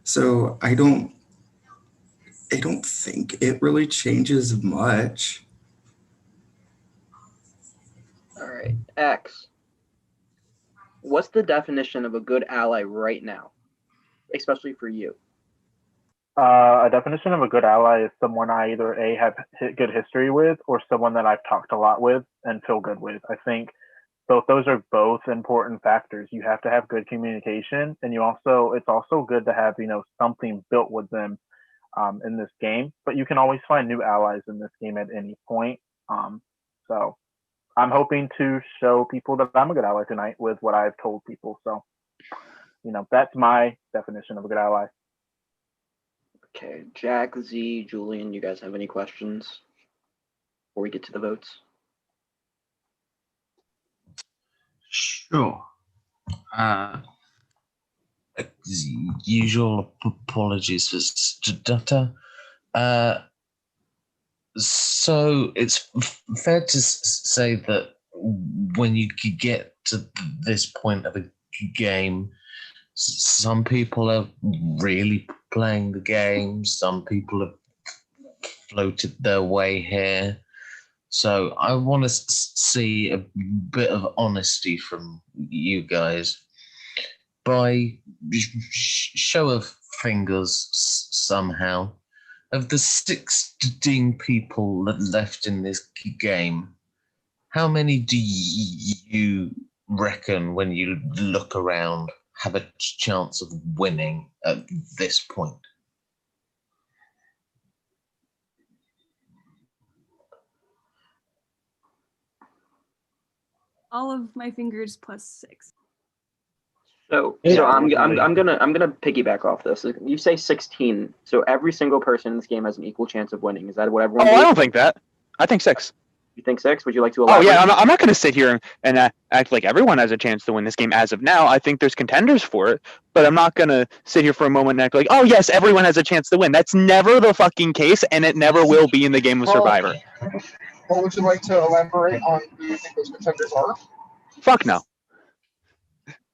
So I don't think it really changes much. All right, X. What's the definition of a good ally right now, especially for you? A definition of a good ally is someone I either A, have good history with, or someone that I've talked a lot with and feel good with. I think those are both important factors. You have to have good communication, and it's also good to have, something built with them in this game. But you can always find new allies in this game at any point. So I'm hoping to show people that I'm a good ally tonight with what I've told people. So, that's my definition of a good ally. Okay, Jack, Z, Julian, you guys have any questions before we get to the votes? Sure. As usual, apologies for stutter. So it's fair to say that when you get to this point of a game, some people are really playing the game, some people have floated their way here. So I want to see a bit of honesty from you guys. By show of fingers somehow, of the 16 people left in this game, how many do you reckon, when you look around, have a chance of winning at this point? all of my fingers plus 6. So Yeah, I'm really. gonna piggyback off this. You say 16, so every single person in this game has an equal chance of winning. Is that what everyone? Oh, I believes? don't think that. I think 6. You think 6? Would you like to Oh elaborate? yeah, I'm not going to sit here and act like everyone has a chance to win this game as of now. I think there's contenders for it, but I'm not going to sit here for a moment and act like, oh yes, everyone has a chance to win. That's never the fucking case, and it never will be in the game of Survivor. Well, would you like to elaborate on who you think those contenders are? Fuck no.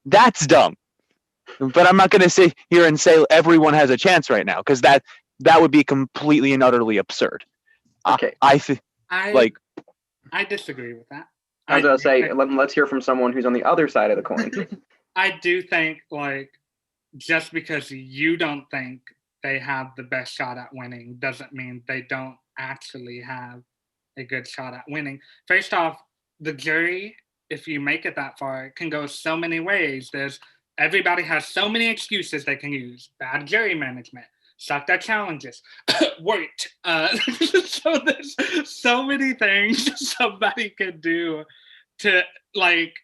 That's dumb. But I'm not going to sit here and say everyone has a chance right now, because that would be completely and utterly absurd. Okay. I disagree with that. I was gonna say, let's hear from someone who's on the other side of the coin. I do think, like, just because you don't think they have the best shot at winning doesn't mean they don't actually have a good shot at winning. First off, the jury, if you make it that far, can go so many ways. Everybody has so many excuses they can use. Bad jury management, sucked at challenges, worked. So there's so many things somebody could do to, like,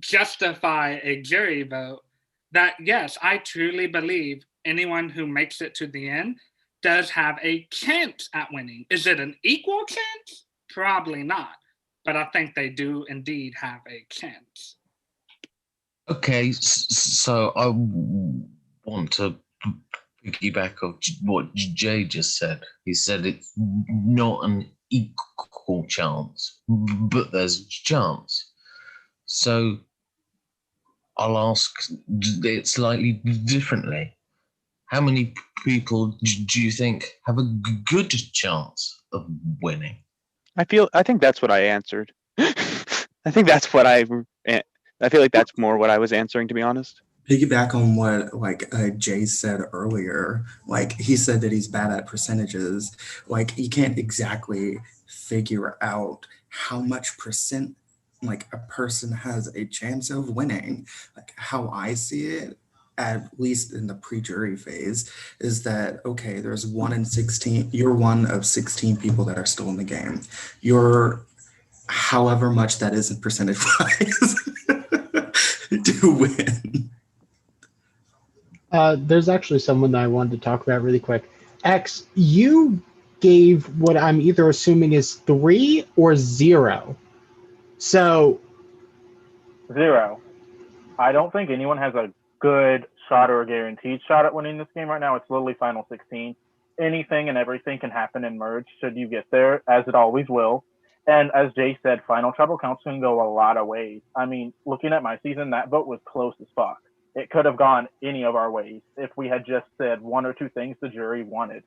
justify a jury vote that, yes, I truly believe anyone who makes it to the end does have a chance at winning. Is it an equal chance? Probably not. But I think they do indeed have a chance. Okay, so I want to piggyback off what Jay just said. He said it's not an equal chance, but there's a chance. So I'll ask it slightly differently. How many people do you think have a good chance of winning? I think that's what I answered. I think that's what I feel like that's more what I was answering, to be honest. Piggyback on what Jay said earlier, like he said that he's bad at percentages. Like you can't exactly figure out how much percent like a person has a chance of winning. Like how I see it, at least in the pre-jury phase, is that okay, there's 1 in 16, you're one of 16 people that are still in the game. You're however much that is in percentage wise to win. There's actually someone that I wanted to talk about really quick. X, you gave what I'm either assuming is 3 or 0. So 0. I don't think anyone has a good shot or a guaranteed shot at winning this game right now. It's literally final 16. Anything and everything can happen in merge should you get there, as it always will. And as Jay said, final tribal counts can go a lot of ways. I mean, looking at my season, that vote was close as fuck. It could have gone any of our ways if we had just said 1 or 2 things the jury wanted.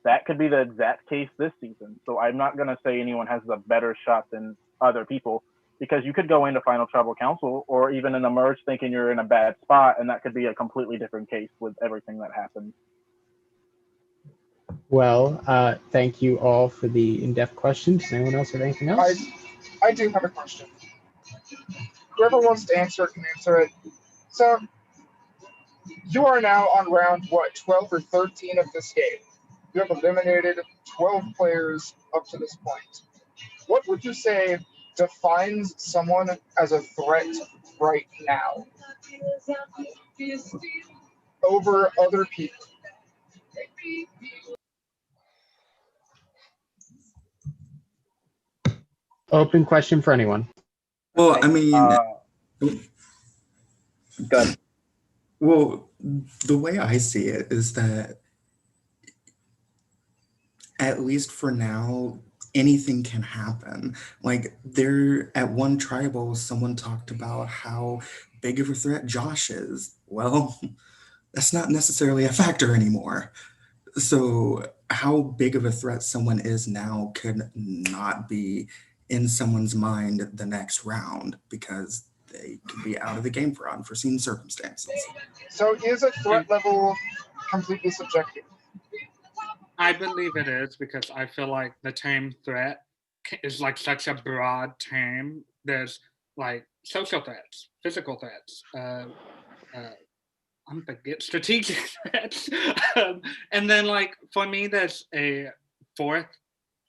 That could be the exact case this season. So I'm not going to say anyone has a better shot than other people, because you could go into final tribal council or even in the merge thinking you're in a bad spot, and that could be a completely different case with everything that happens. well, thank you all for the in-depth questions. Does anyone else have anything else? I do have a question. Whoever wants to answer it can answer it. So, you are now on round, 12 or 13 of this game. You have eliminated 12 players up to this point. What would you say defines someone as a threat right now over other people? Open question for anyone. Well, I mean, Good. Well, the way I see it is that at least for now, anything can happen. Like there at one tribal, someone talked about how big of a threat Josh is. Well, that's not necessarily a factor anymore. So how big of a threat someone is now could not be in someone's mind the next round, because they could be out of the game for unforeseen circumstances. So is a threat level completely subjective? I believe it is, because I feel like the term threat is like such a broad term. There's like social threats, physical threats, I'm forget strategic threats, and then like for me, there's a fourth,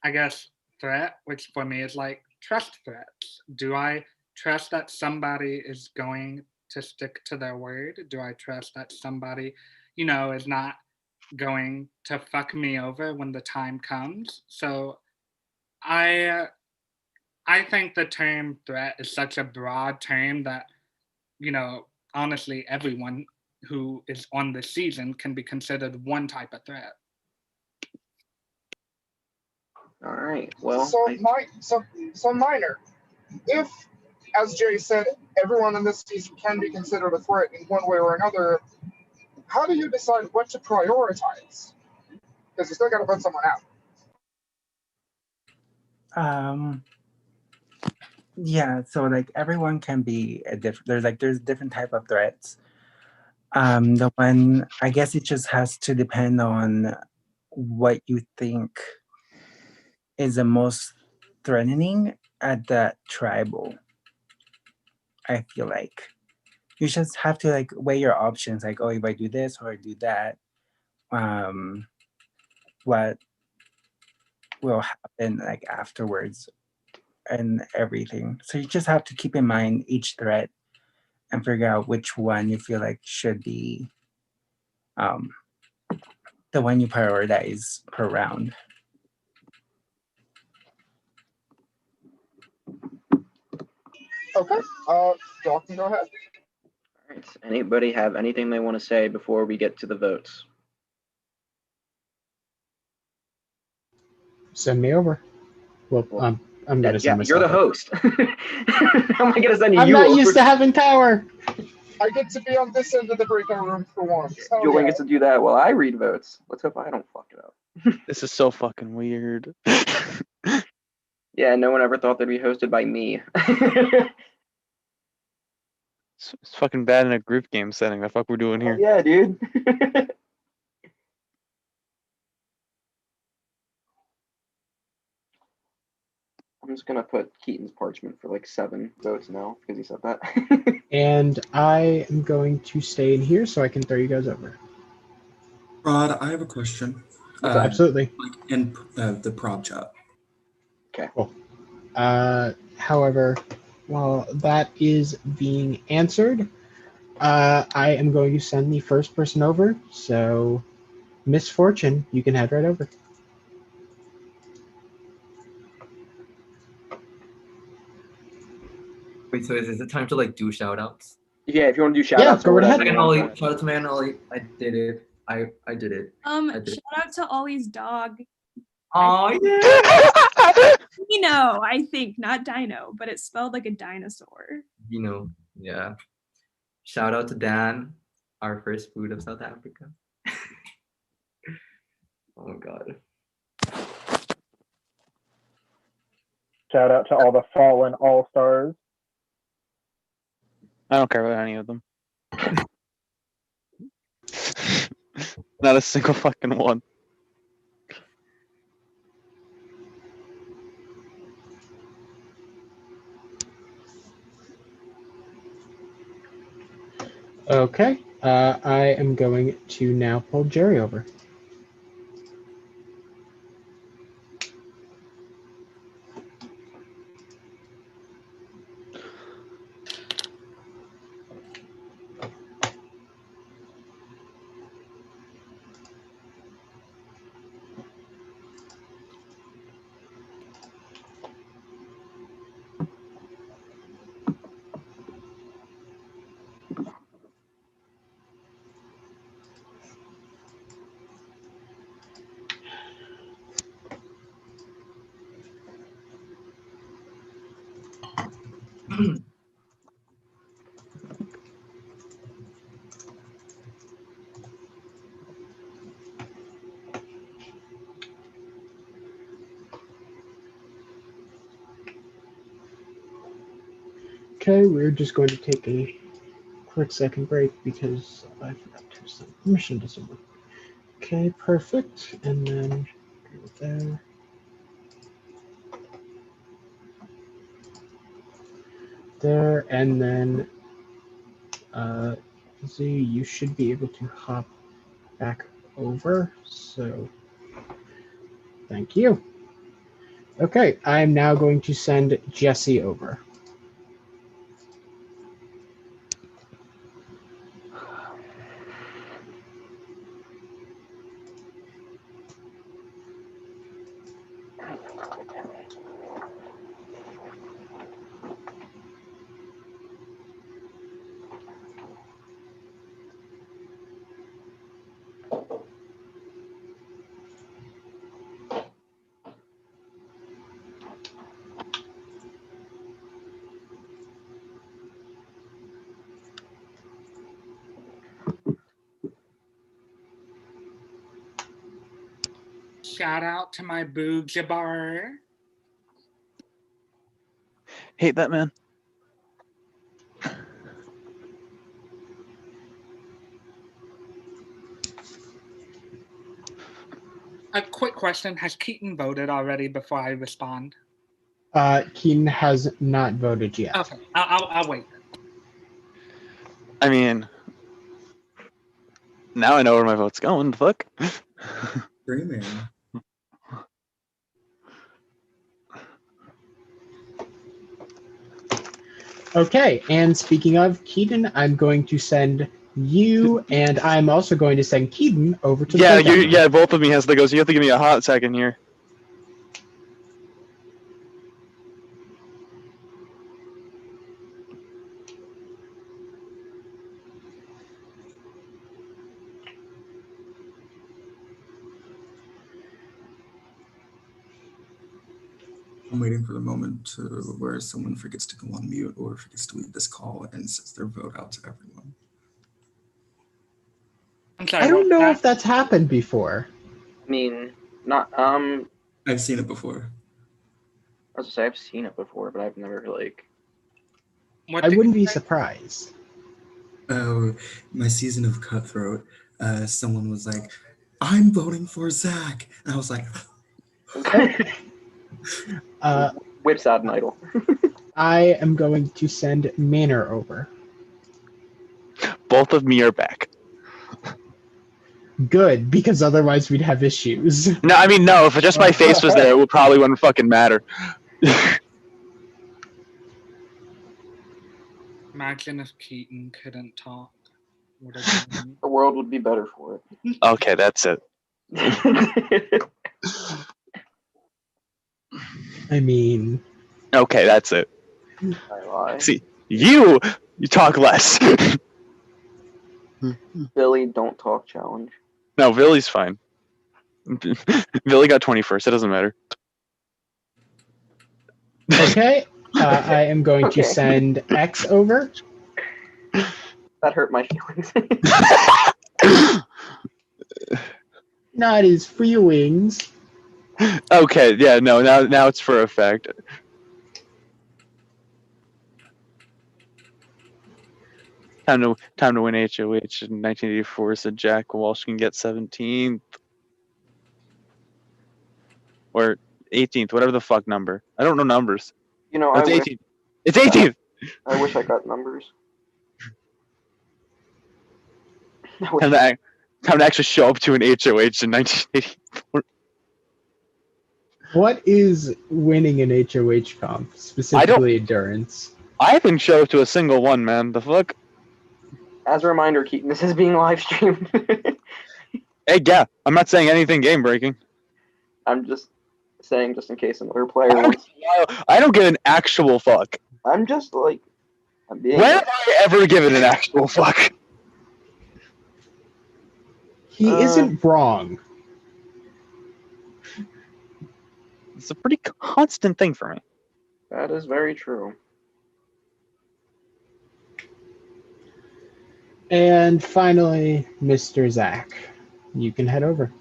I guess, threat, which for me is like trust threats. Do I trust that somebody is going to stick to their word? Do I trust that somebody, is not going to fuck me over when the time comes? So I think the term threat is such a broad term that, honestly, everyone who is on the season can be considered one type of threat. All right. Well, So minor. If, as Jay said, everyone in this season can be considered a threat in one way or another, how do you decide what to prioritize? Because you still got to put someone out. Yeah, so like everyone can be a different, there's different type of threats. The one, I guess it just has to depend on what you think is the most threatening at that tribal. I feel like you just have to like weigh your options, like, oh, if I do this or I do that, what will happen like afterwards and everything. So you just have to keep in mind each threat and figure out which one you feel like should be the one you prioritize per round. Okay, y'all can go ahead. all right. Anybody have anything they want to say before we get to the votes? Send me over. Well, I'm gonna send myself. You're the over. host. How am I gonna send you? I'm not over? used to having power. I get to be on this end of the breakout room for once. Julian gets to do that while I read votes. Let's hope I don't fuck it up. This is so fucking weird. Yeah, no one ever thought they'd be hosted by me. It's fucking bad in a group game setting. The fuck we're doing here? Yeah, dude. I'm just gonna put Keaton's parchment for like 7 votes now because he said that. And I am going to stay in here so I can throw you guys over. Rod, I have a question. Absolutely. Like in the prop chat. Okay. Cool. However, while that is being answered, I am going to send the first person over. So, Miss Fortune, you can head right over. Wait, so is it time to like do shout outs? Yeah, if you want to do shout outs. Go ahead. Shout out to man Ollie. I did it. I did it. Shout out to Ollie's dog. Oh yeah. Dino, I think, not dino, but it's spelled like a dinosaur. Yeah. Shout out to Dan, our first food of South Africa. Oh my god. Shout out to all the fallen all-stars. I don't care about any of them. Not a single fucking one. Okay. I am going to now pull Jerry over. Okay, we're just going to take a quick second break because I forgot to send permission to someone. Okay, perfect. And then go there. There, and then Z, you should be able to hop back over. So thank you. Okay, I'm now going to send Jesse over. Shout out to my Boojabar. Hate that man. A quick question: has Keaton voted already before I respond? Keaton has not voted yet. Okay, I'll wait. I mean, now I know where my vote's going. The fuck. Dreaming. Okay, and speaking of Keaton, I'm going to send you, and I'm also going to send Keaton over to the Yeah, vote. yeah, both of me has to go. So you have to give me a hot second here. I'm waiting for the moment to where someone forgets to go on mute or forgets to leave this call and says their vote out to everyone. I'm sorry. I don't know if that's happened before. I mean, not I've seen it before. I was gonna say I've seen it before, but I've never like. I wouldn't be surprised. Oh, my season of Cutthroat, someone was like, I'm voting for Zach. And I was like, Whips out an idol. I am going to send Manor over. Both of me are back. Good, because otherwise we'd have issues. No, I mean, no. If just my face was there, it probably wouldn't fucking matter. Imagine if Keaton couldn't talk. The world would be better for it. Okay, that's it. I mean, okay, that's it. I lie. See, you talk less. Billy, don't talk challenge. No, Billy's fine. Billy got 21st. It doesn't matter. Okay, I am going to send X over. That hurt my feelings. Not his feelings. Okay, yeah, no, now it's for effect. Time to win HOH in 1984, said Jack Walsh can get 17th. Or 18th, whatever the fuck number. I don't know numbers. You know, It's 18th. It's 18th! I wish I got numbers. Time to actually show up to an HOH in 1984. What is winning an HOH comp, specifically endurance? I haven't showed up to a single one, man. The fuck? As a reminder, Keaton, this is being live streamed. Hey, yeah, I'm not saying anything game breaking. I'm just saying, just in case another player wants. I don't give an actual fuck. I'm just like, I'm being. When have I ever given an actual fuck? He isn't wrong. It's a pretty constant thing for me. That is very true. And finally, Mr. Zach, you can head over.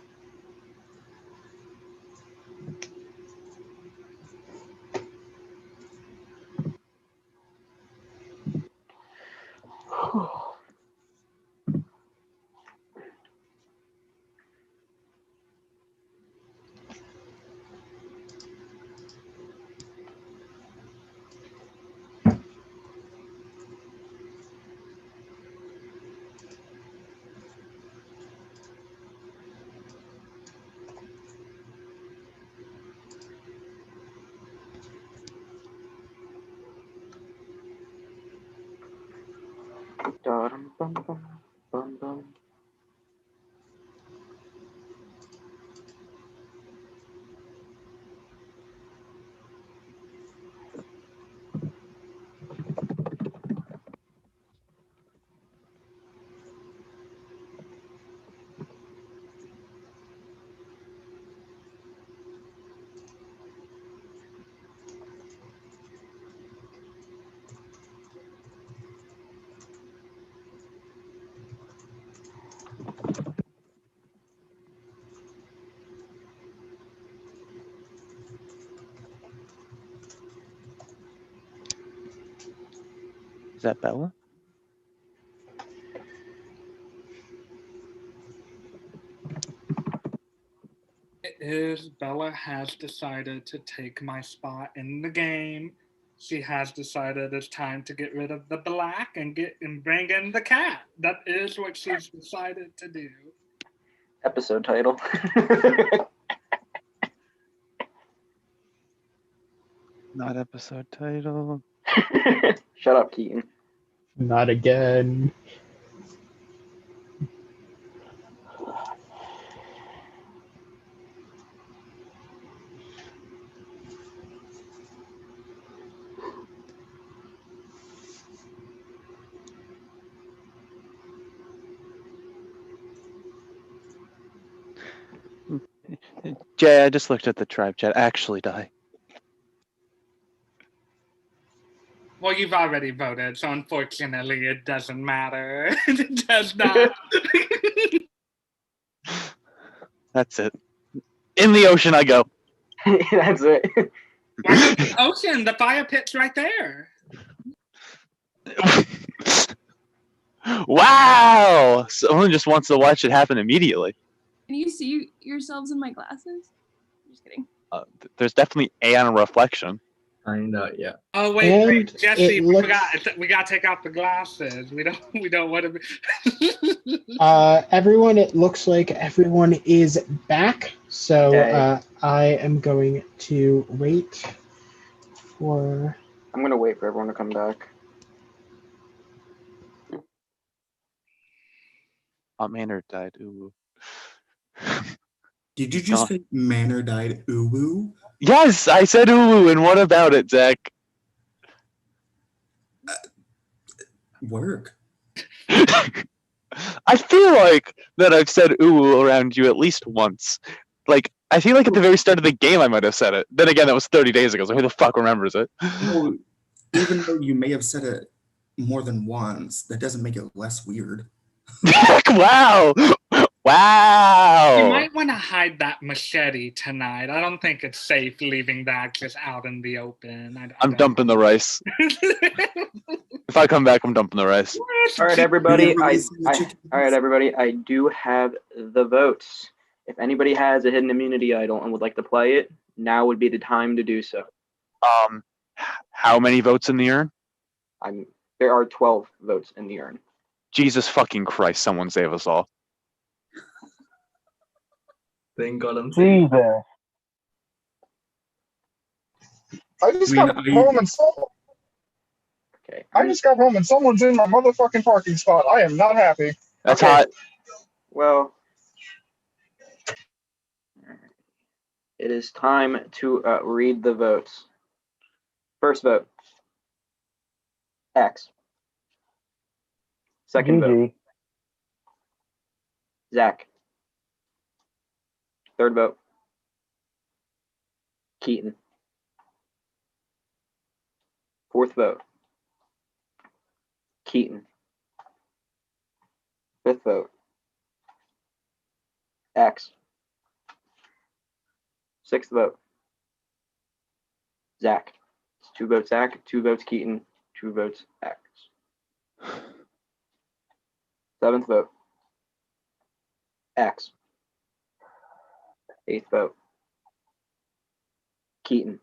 Bum, bum, bum. that Bella? It is. Bella has decided to take my spot in the game. She has decided it's time to get rid of the black and bring in the cat. That is what she's decided to do. Episode title. Not episode title. Shut up, Keaton. Not again. Jay, I just looked at the tribe chat. Actually, die. Well, you've already voted, so unfortunately it doesn't matter. It does not. That's it. In the ocean I go. That's it. Why not the ocean? The fire pit's right there. Wow! Someone just wants to watch it happen immediately. Can you see yourselves in my glasses? Just kidding. There's definitely a on a reflection. Kinda, yeah. Oh wait, And Jesse, it we looks- forgot. We gotta take off the glasses. We don't want to be. Everyone, it looks like everyone is back. So Okay. I am going to wait for. I'm gonna wait for everyone to come back. Maynard died. Ooh. Did you just say Manor died uwu? Yes, I said ooh, and what about it, Zach? Work. I feel like that I've said ooh around you at least once. Like, I feel like at the very start of the game I might have said it. Then again, that was 30 days ago, so who the fuck remembers it? Well, even though you may have said it more than once, that doesn't make it less weird. Wow! Wow! You might want to hide that machete tonight. I don't think it's safe leaving that just out in the open. I'm dumping the rice. If I come back, I'm dumping the rice. All right, everybody. All right, everybody. I do have the votes. If anybody has a hidden immunity idol and would like to play it, now would be the time to do so. How many votes in the urn? There are 12 votes in the urn. Jesus fucking Christ! Someone save us all. Thank God I'm Jesus. I just got home and Okay. I just got home and someone's in my motherfucking parking spot. I am not happy. That's hot. Well, it is time to read the votes. First vote, X. Second vote, Zach. Third vote, Keaton. Fourth vote, Keaton. Fifth vote, X. Sixth vote, Zach. It's 2 votes Zach, 2 votes Keaton, 2 votes X. Seventh vote, X. Eighth vote, Keaton.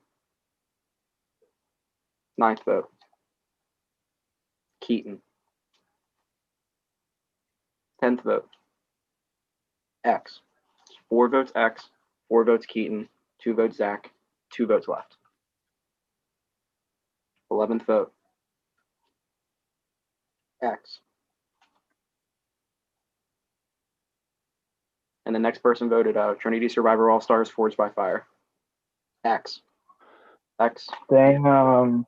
Ninth vote, Keaton. 10th vote, X. 4 votes X, 4 votes Keaton, 2 votes Zach, 2 votes left. 11th vote, X. And the next person voted Trinity Survivor All Stars Forged by Fire. X. X. Dang,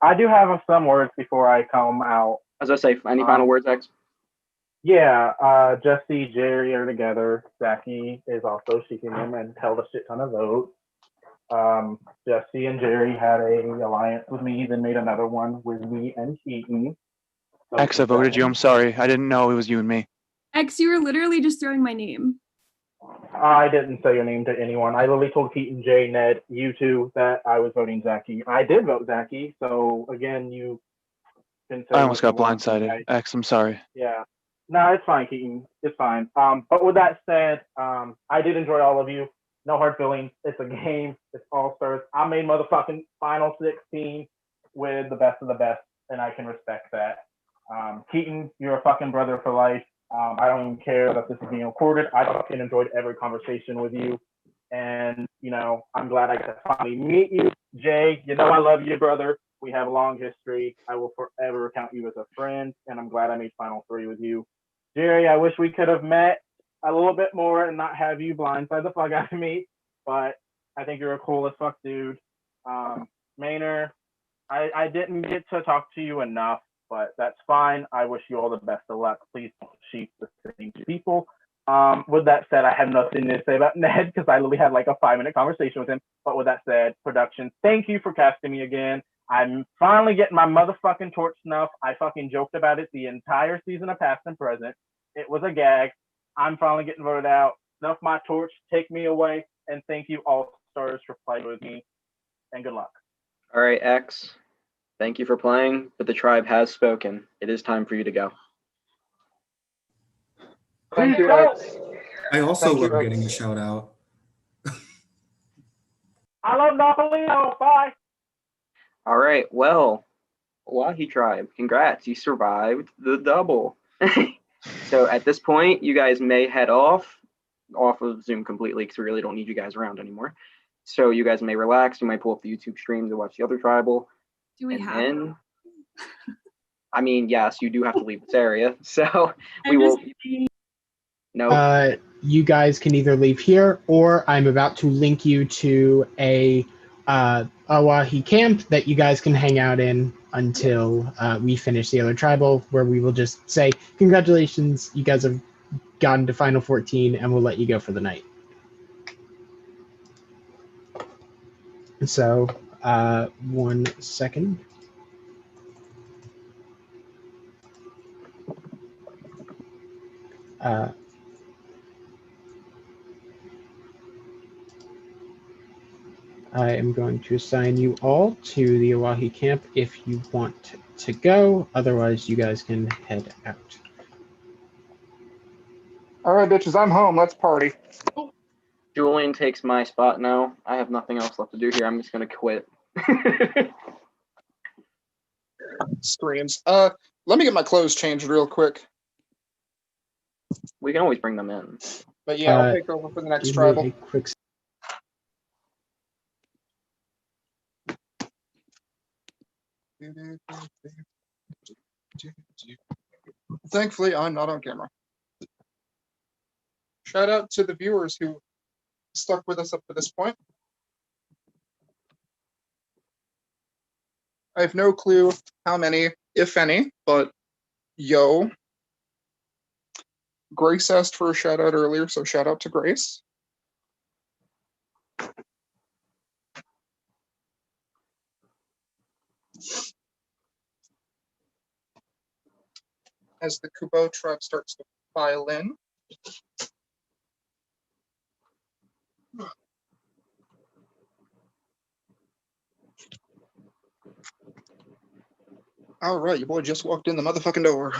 I do have some words before I come out. As I say, any final words, X? Yeah, Jesse, Jerry are together. Zachy is also seeking them and held a shit ton of votes. Jesse and Jerry had a alliance with me, then made another one with me and Keaton. So X, I voted you. I'm sorry. I didn't know it was you and me. X, you were literally just throwing my name. I didn't say your name to anyone. I literally told Keaton, Jay, Ned, you two that I was voting Zachy. I did vote Zachy, so again, you can say I almost what got you want. blindsided. X, I'm sorry. Yeah. No, it's fine, Keaton. It's fine. But with that said, I did enjoy all of you. No hard feelings. It's a game. It's all stars. I made motherfucking final 16 with the best of the best, and I can respect that. Keaton, you're a fucking brother for life. I don't even care that this is being recorded. I fucking enjoyed every conversation with you. And, you know, I'm glad I could finally meet you. Jay, you know I love you, brother. We have a long history. I will forever count you as a friend, and I'm glad I made Final 3 with you. Jerry, I wish we could have met a little bit more and not have you blindside the fuck out of me, but I think you're a cool as fuck dude. Maynard, I didn't get to talk to you enough, but that's fine. I wish you all the best of luck. Please don't cheat the same people. With that said, I have nothing to say about Ned because I literally had like a 5-minute conversation with him. But with that said, production, thank you for casting me again. I'm finally getting my motherfucking torch snuff. I fucking joked about it the entire season of past and present. It was a gag. I'm finally getting voted out. Snuff my torch, take me away, and thank you all stars for playing with me. And good luck. All right, X. Thank you for playing, but the tribe has spoken. It is time for you to go. Thank you, X. I also Thank you, love X. getting a shout out. I love Napolino. Bye. All right, well, Wahi tribe, congrats. You survived the double. So at this point, you guys may head off of Zoom completely because we really don't need you guys around anymore. So you guys may relax. You might pull up the YouTube stream to watch the other tribal. Do we And have? then, I mean, yes, you do have to leave this area. So we I'm will. just kidding. No. You guys can either leave here, or I'm about to link you to a Awahi camp that you guys can hang out in until we finish the other tribal, where we will just say, congratulations, you guys have gotten to Final 14, and we'll let you go for the night. So, 1 second. I am going to assign you all to the Awahi camp if you want to go. Otherwise, you guys can head out. All right, bitches, I'm home. Let's party. Julian takes my spot now. I have nothing else left to do here. I'm just going to quit. Screams. Let me get my clothes changed real quick. We can always bring them in. But yeah, I'll take over for the next Give tribal. me a quick. Thankfully, I'm not on camera. Shout out to the viewers who stuck with us up to this point. I have no clue how many, if any, but yo. Grace asked for a shout out earlier, so shout out to Grace. As the Kubo tribe starts to file in. All right, your boy just walked in the motherfucking door.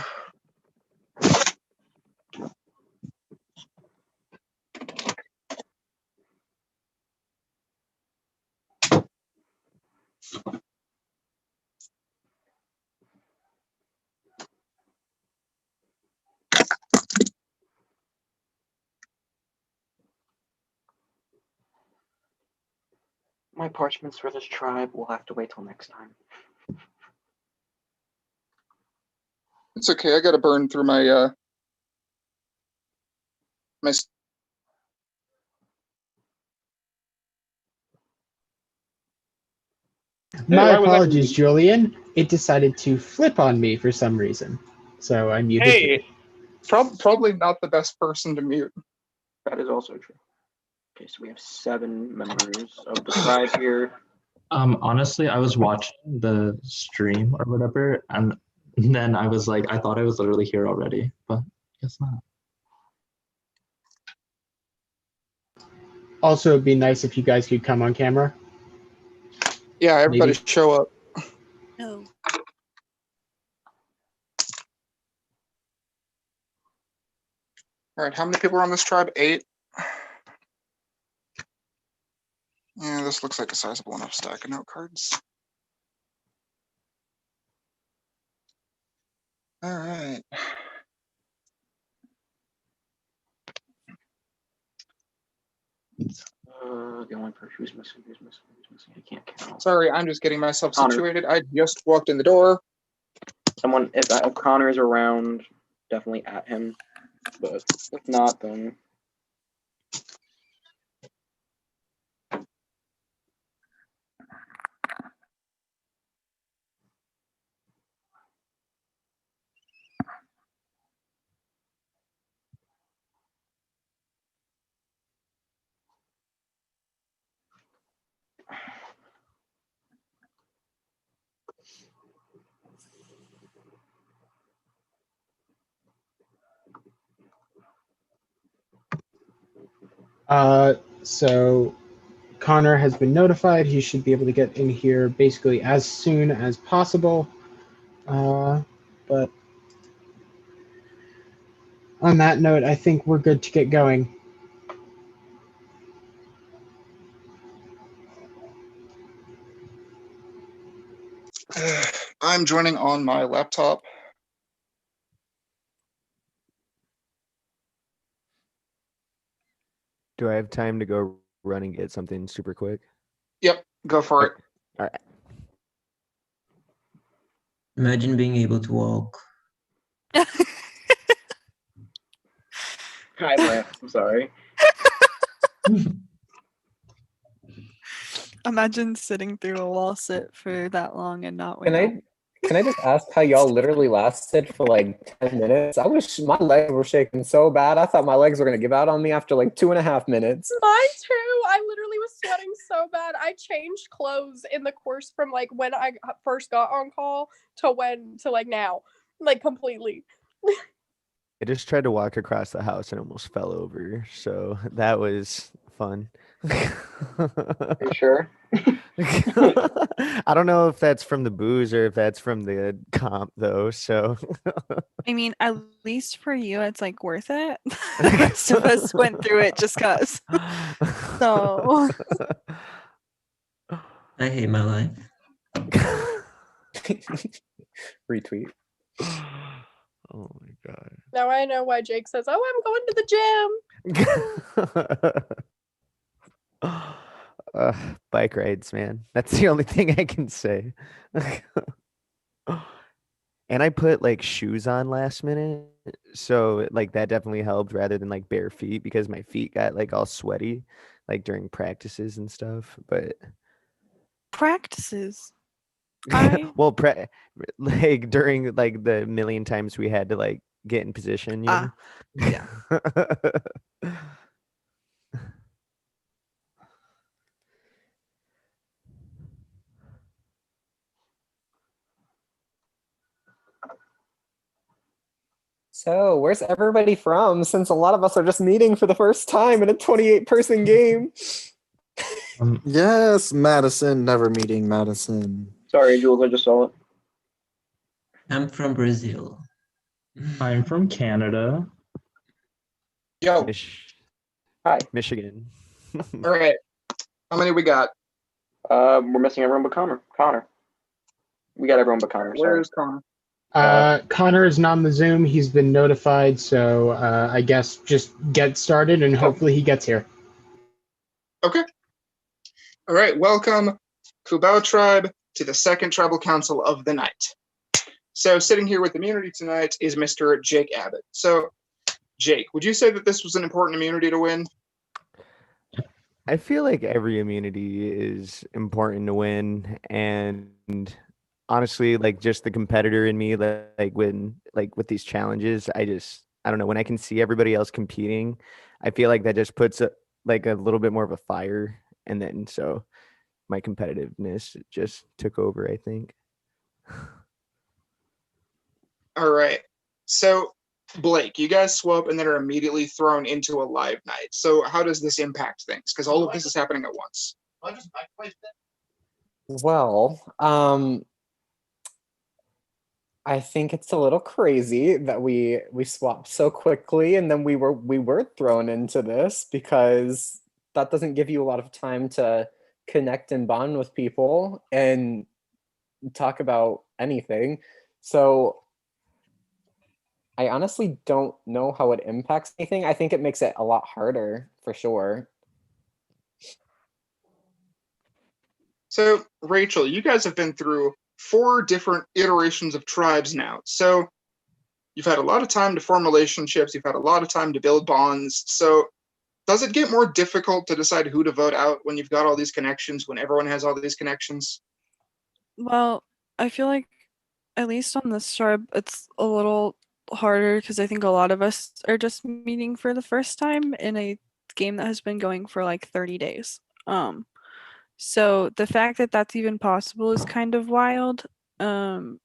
My parchments for this tribe will have to wait till next time. It's okay, I gotta burn through my My apologies, Julian. It decided to flip on me for some reason, so I muted you. Hey, probably not the best person to mute. That is also true. Okay, so we have 7 members of the tribe here. Honestly, I was watching the stream or whatever, and then I was like, I thought I was literally here already, but guess not. Also, it'd be nice if you guys could come on camera. Yeah, everybody Maybe. show up. No. All right, how many people are on this tribe? 8. Yeah, this looks like a sizable enough stack of note cards. All right. The only person who's missing, who's missing. I can't count. Sorry, I'm just getting myself Connor. situated. I just walked in the door. Someone, if Connor is around, definitely at him. But if not, then So Connor has been notified. He should be able to get in here basically as soon as possible. But on that note, I think we're good to get going. I'm joining on my laptop. Do I have time to go run and get something super quick? Yep, go for it. All right. Imagine being able to walk. I laughed. I'm sorry. Imagine sitting through a wall sit for that long and not Can win. I just ask how y'all literally lasted for like 10 minutes? I wish my legs were shaking so bad. I thought my legs were gonna give out on me after like 2.5 minutes. Mine too. I literally was sweating so bad. I changed clothes in the course from like when I first got on call to like now, like completely. I just tried to walk across the house and almost fell over. So that was fun. Are you sure? I don't know if that's from the booze or if that's from the comp though. So I mean, at least for you, it's like worth it. The rest of us went through it just cause. So I hate my life. Retweet. Oh my god. Now I know why Jake says, "Oh, I'm going to the gym." Bike rides, man. That's the only thing I can say. And I put like shoes on last minute, so like that definitely helped rather than like bare feet because my feet got like all sweaty like during practices and stuff. But practices. well, like during like the million times we had to like get in position, you know? Yeah. So, where's everybody from? Since a lot of us are just meeting for the first time in a 28-person game. Yes, Madison, never meeting Madison. Sorry, Jules, I just saw it. I'm from Brazil. I'm from Canada. Yo. Hi. Michigan. All right. How many we got? We're missing everyone but Connor. We got everyone but Connor. Sorry. Where's Connor? Connor is not on the Zoom. He's been notified, so I guess just get started and hopefully he gets here. Okay. All right. Welcome, Kubao Tribe, to the second tribal council of the night. So sitting here with immunity tonight is Mr. Jake Abbott. So, Jake, would you say that this was an important immunity to win? I feel like every immunity is important to win, and honestly, like just the competitor in me, like when like with these challenges, I don't know, when I can see everybody else competing, I feel like that just puts like a little bit more of a fire, and then so my competitiveness just took over, I think. All right. So, Blake, you guys swap and then are immediately thrown into a live night. So how does this impact things? Because all of this is happening at once. Well, I think it's a little crazy that we swapped so quickly and then we were thrown into this because that doesn't give you a lot of time to connect and bond with people and talk about anything. So I honestly don't know how it impacts anything. I think it makes it a lot harder for sure. So, Rachel, you guys have been through 4 different iterations of tribes now. So, you've had a lot of time to form relationships, you've had a lot of time to build bonds. So, does it get more difficult to decide who to vote out when you've got all these connections, when everyone has all these connections? Well, I feel like at least on this tribe, it's a little harder because I think a lot of us are just meeting for the first time in a game that has been going for like 30 days. So the fact that that's even possible is kind of wild. But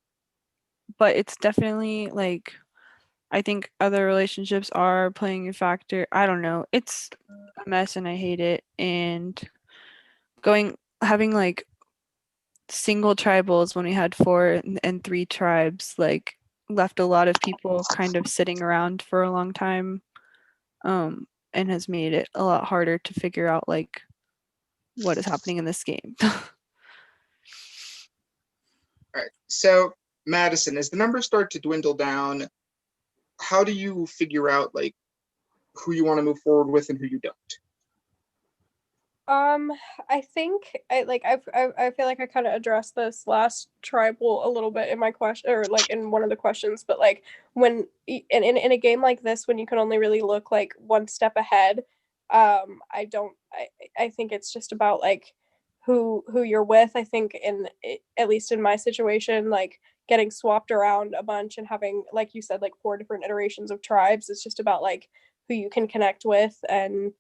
it's definitely like I think other relationships are playing a factor. I don't know. It's a mess and I hate it. And having like single tribals when we had 4 and 3 tribes like left a lot of people kind of sitting around for a long time, and has made it a lot harder to figure out like what is happening in this game. All right. So, Madison, as the numbers start to dwindle down, how do you figure out like who you want to move forward with and who you don't? I think I feel like I kind of addressed this last tribal a little bit in my question or like in one of the questions, but like when in a game like this when you can only really look like one step ahead, I think it's just about like who you're with. I think at least in my situation, like getting swapped around a bunch and having, like you said, like 4 different iterations of tribes, it's just about like who you can connect with and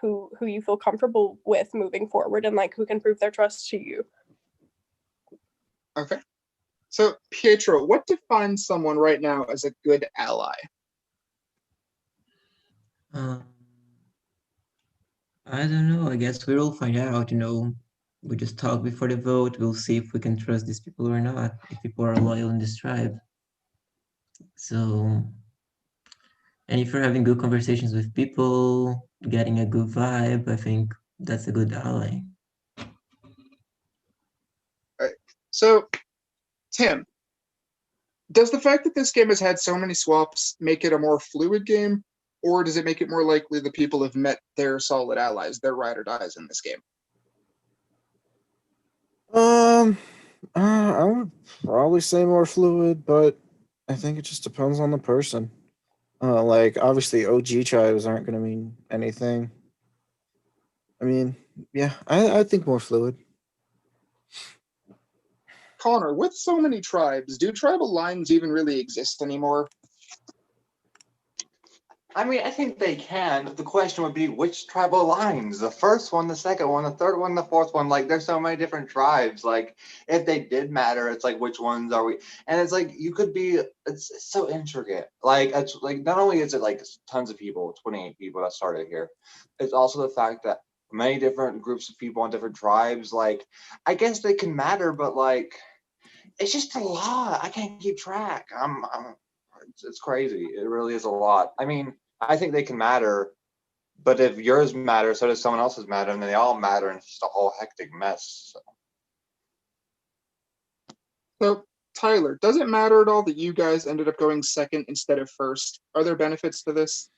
who you feel comfortable with moving forward and like who can prove their trust to you. Okay. So, Pietro, what defines someone right now as a good ally? I don't know. I guess we'll find out. We just talk before the vote. We'll see if we can trust these people or not. If people are loyal in this tribe. So, and if you're having good conversations with people, getting a good vibe, I think that's a good ally. All right. So, Tim, does the fact that this game has had so many swaps make it a more fluid game, or does it make it more likely that people have met their solid allies, their ride or dies in this game? I would probably say more fluid, but I think it just depends on the person. Like obviously OG tribes aren't going to mean anything. I mean, yeah, I think more fluid. Connor, with so many tribes, do tribal lines even really exist anymore? I mean, I think they can. The question would be which tribal lines? The first one, the second one, the third one, the fourth one. Like, there's so many different tribes. Like, if they did matter, it's like which ones are we? And it's like you could be. It's so intricate. Like, it's like not only is it like tons of people, 28 people that started here. It's also the fact that many different groups of people on different tribes. Like, I guess they can matter, but like, it's just a lot. I can't keep track. It's crazy. It really is a lot. I mean, I think they can matter, but if yours matter, so does someone else's matter, and then they all matter, and it's just a whole hectic mess. So, Tyler, does it matter at all that you guys ended up going second instead of first? Are there benefits to this?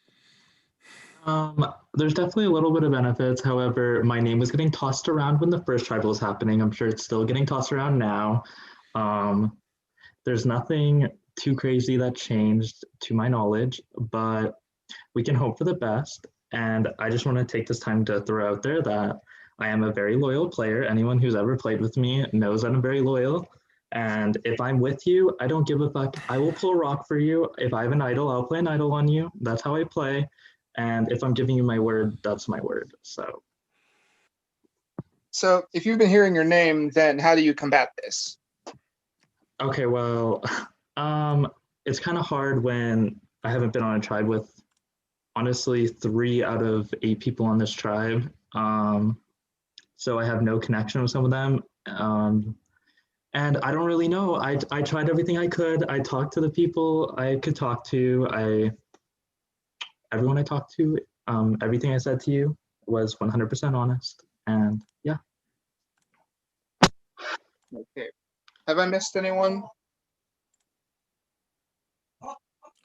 There's definitely a little bit of benefits. However, my name was getting tossed around when the first tribal was happening. I'm sure it's still getting tossed around now. There's nothing too crazy that changed to my knowledge, but we can hope for the best. And I just want to take this time to throw out there that I am a very loyal player. Anyone who's ever played with me knows that I'm very loyal. And if I'm with you, I don't give a fuck. I will pull a rock for you. If I have an idol, I'll play an idol on you. That's how I play. And if I'm giving you my word, that's my word. So, if you've been hearing your name, then how do you combat this? Okay, well, it's kind of hard when I haven't been on a tribe with, honestly, 3 out of 8 people on this tribe. So I have no connection with some of them. And I don't really know. I tried everything I could. I talked to the people I could talk to. Everyone I talked to, everything I said to you was 100% honest. And yeah. Okay. Have I missed anyone?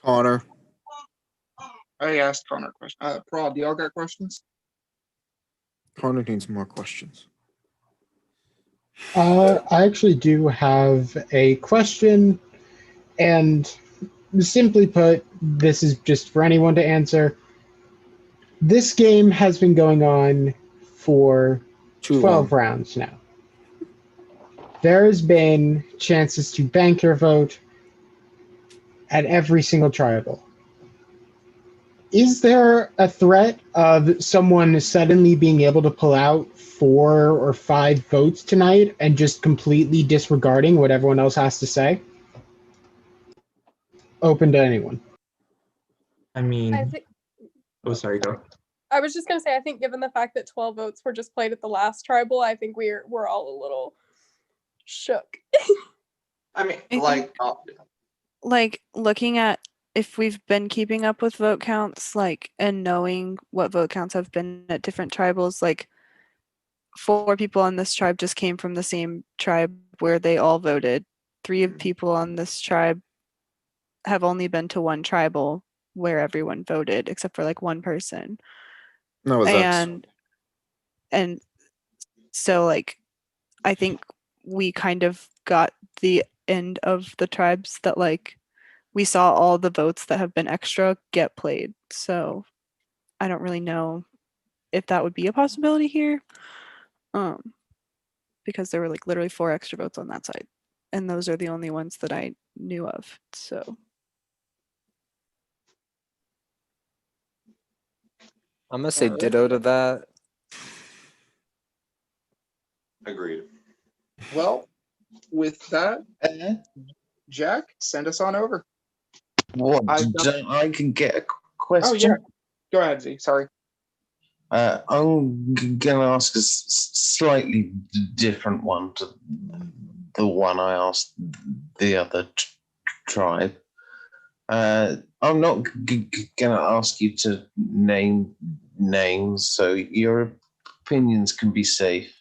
Connor. I asked Connor questions. Prod, do y'all got questions? Connor needs more questions. I actually do have a question, and simply put, this is just for anyone to answer. This game has been going on for 12 rounds now. There has been chances to bank your vote at every single tribal. Is there a threat of someone suddenly being able to pull out 4 or 5 votes tonight and just completely disregarding what everyone else has to say? Open to anyone. I mean, I think oh, sorry, go. I was just gonna say, I think given the fact that 12 votes were just played at the last tribal, I think we're all a little shook. I mean, Like looking at if we've been keeping up with vote counts, like, and knowing what vote counts have been at different tribals, like 4 people on this tribe just came from the same tribe where they all voted. 3 of people on this tribe have only been to one tribal where everyone voted except for like one person. That was X. And so like I think we kind of got the end of the tribes that like we saw all the votes that have been extra get played. So I don't really know if that would be a possibility here. Because there were like literally 4 extra votes on that side. And those are the only ones that I knew of. So I'm gonna say ditto to that. Agreed. Well, with that, Jack, send us on over. What? I've got- I can get a question? Oh, yeah. Go ahead, Z. Sorry. I'm going to ask a slightly different one to the one I asked the other tribe. I'm not going to ask you to name names, so your opinions can be safe.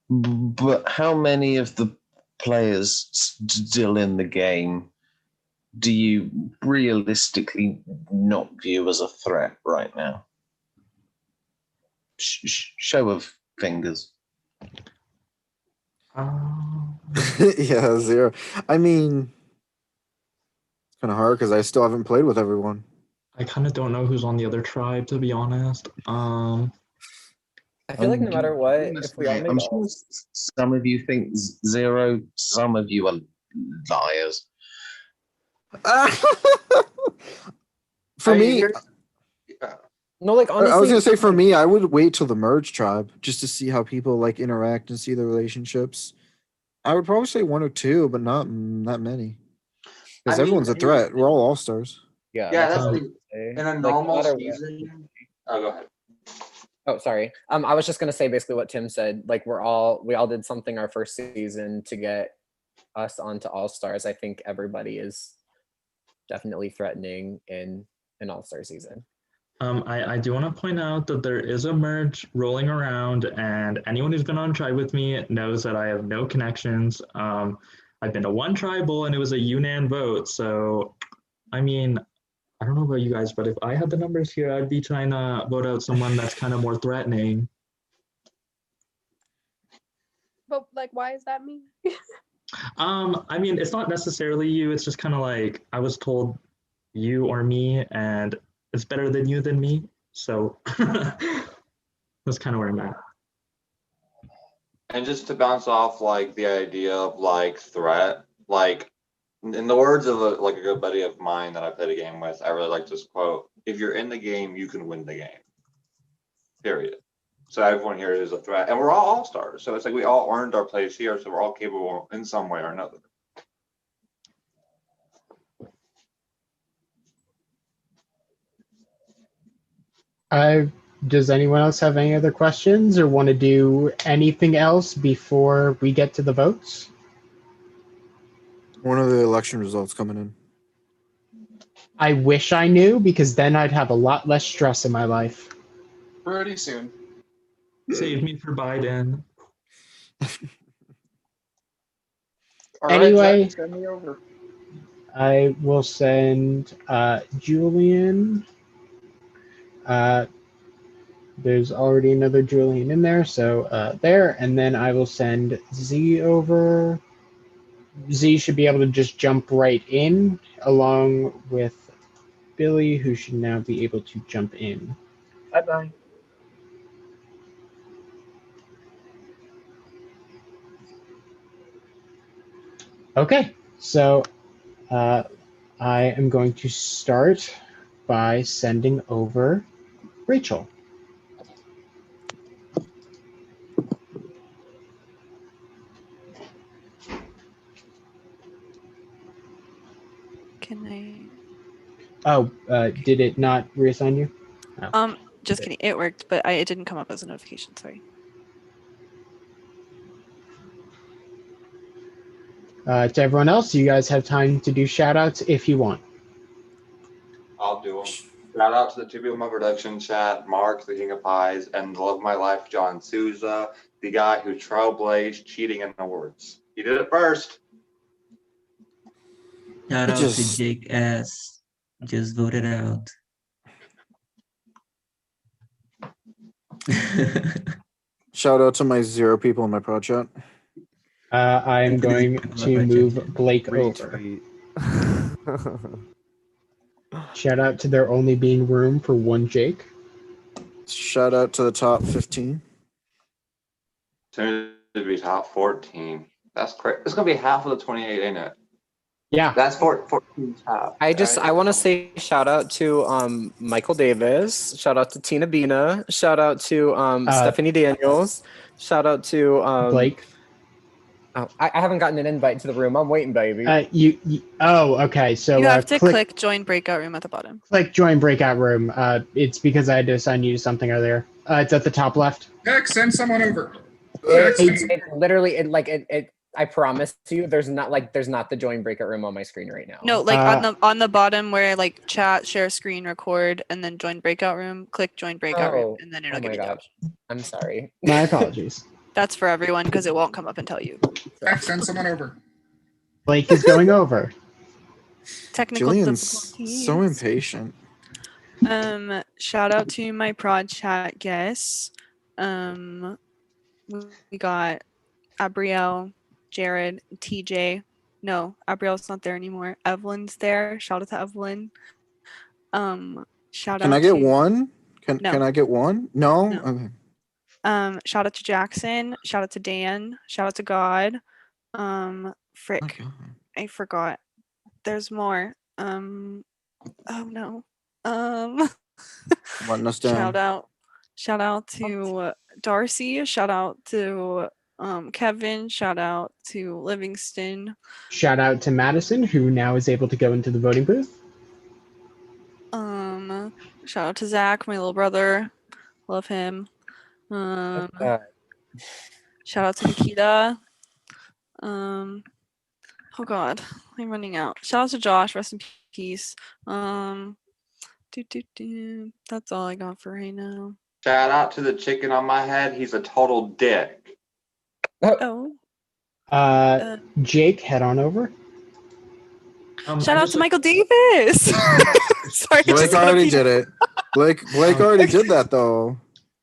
But how many of the players still in the game do you realistically not view as a threat right now? Show of fingers. Yeah, 0. I mean, it's kind of hard because I still haven't played with everyone. I kind of don't know who's on the other tribe, to be honest. I feel like no matter what, if we all make I'm sure some of you think 0, some of you are liars. For me, no, like honestly, I was gonna say for me, I would wait till the merge tribe just to see how people like interact and see the relationships. I would probably say 1 or 2, but not that many, because everyone's a threat. We're all stars. Yeah, that's in a normal season. Oh, go ahead. Oh, sorry. I was just gonna say basically what Tim said. Like we all did something our first season to get us onto All Stars. I think everybody is definitely threatening in an All Star season. I do want to point out that there is a merge rolling around, and anyone who's been on tribe with me knows that I have no connections. I've been to one tribal, and it was a UNAN vote. So, I mean, I don't know about you guys, but if I had the numbers here, I'd be trying to vote out someone that's kind of more threatening. But like, why is that me? I mean, it's not necessarily you. It's just kind of like I was told you or me, and it's better than you than me. So that's kind of where I'm at. And just to bounce off like the idea of like threat, like in the words of a good buddy of mine that I played a game with, I really like this quote: "If you're in the game, you can win the game." Period. So everyone here is a threat, and we're all stars. So it's like we all earned our place here, so we're all capable in some way or another. Does anyone else have any other questions or want to do anything else before we get to the votes? When are the election results coming in? I wish I knew because then I'd have a lot less stress in my life. Pretty soon. Save me for Biden. All right, Anyway, Zach, send me over. I will send Julian. There's already another Julian in there, so there, and then I will send Z over. Z should be able to just jump right in, along with Billy, who should now be able to jump in. Bye-bye. Okay, so I am going to start by sending over Rachel. Can I? Oh, did it not reassign you? Oh. Just kidding. It worked, but it didn't come up as a notification. Sorry. To everyone else, you guys have time to do shout outs if you want. I'll do them. Shout out to the two people in my production chat, Mark, the King of Pies, and the love of my life, John Souza, the guy who trailblazed cheating in awards. He did it first. Shout out to Jake S. Just voted out. Shout out to my 0 people in my pod chat. I am going to move Blake over. Shout out to there only being room for one Jake. Shout out to the top 15. Soon to be top 14. That's crazy. It's gonna be half of the 28, ain't it? Yeah. That's 14 top. I want to say shout out to Michael Davis. Shout out to Tina Bina. Shout out to Stephanie Daniels. Shout out to Blake. Oh, I haven't gotten an invite to the room. I'm waiting, baby. Oh, okay. So You have to click join breakout room at the bottom. Click join breakout room. It's because I had to assign you to something earlier. It's at the top left. Heck, send someone over. It literally, I promise you, there's not the join breakout room on my screen right now. No, like on the bottom where like chat, share screen, record, and then join breakout room. Click join breakout room, and then it'll give you the option. I'm sorry. My apologies. That's for everyone because it won't come up and tell you. Heck, send someone over. Blake is going over. Technical Julian's difficulties. so impatient. Shout out to my prod chat guests. We got Abrielle, Jared, TJ. No, Abrielle's not there anymore. Evelyn's there. Shout out to Evelyn. Shout out Can I get to, one? Can No. I get one? No? No. Okay. Shout out to Jackson. Shout out to Dan. Shout out to God. Frick. I forgot. There's more. Oh no. Letting us down. Shout out to Darcy. Shout out to Kevin. Shout out to Livingston. Shout out to Madison, who now is able to go into the voting booth. Shout out to Zach, my little brother. Love him. Shout out to Nikita. Oh God, I'm running out. Shout out to Josh. Rest in peace. That's all I got for right now. Shout out to the chicken on my head. He's a total dick. Oh. Jake, head on over. Shout out to Michael Davis. Sorry, Blake already did it. Blake already did that though.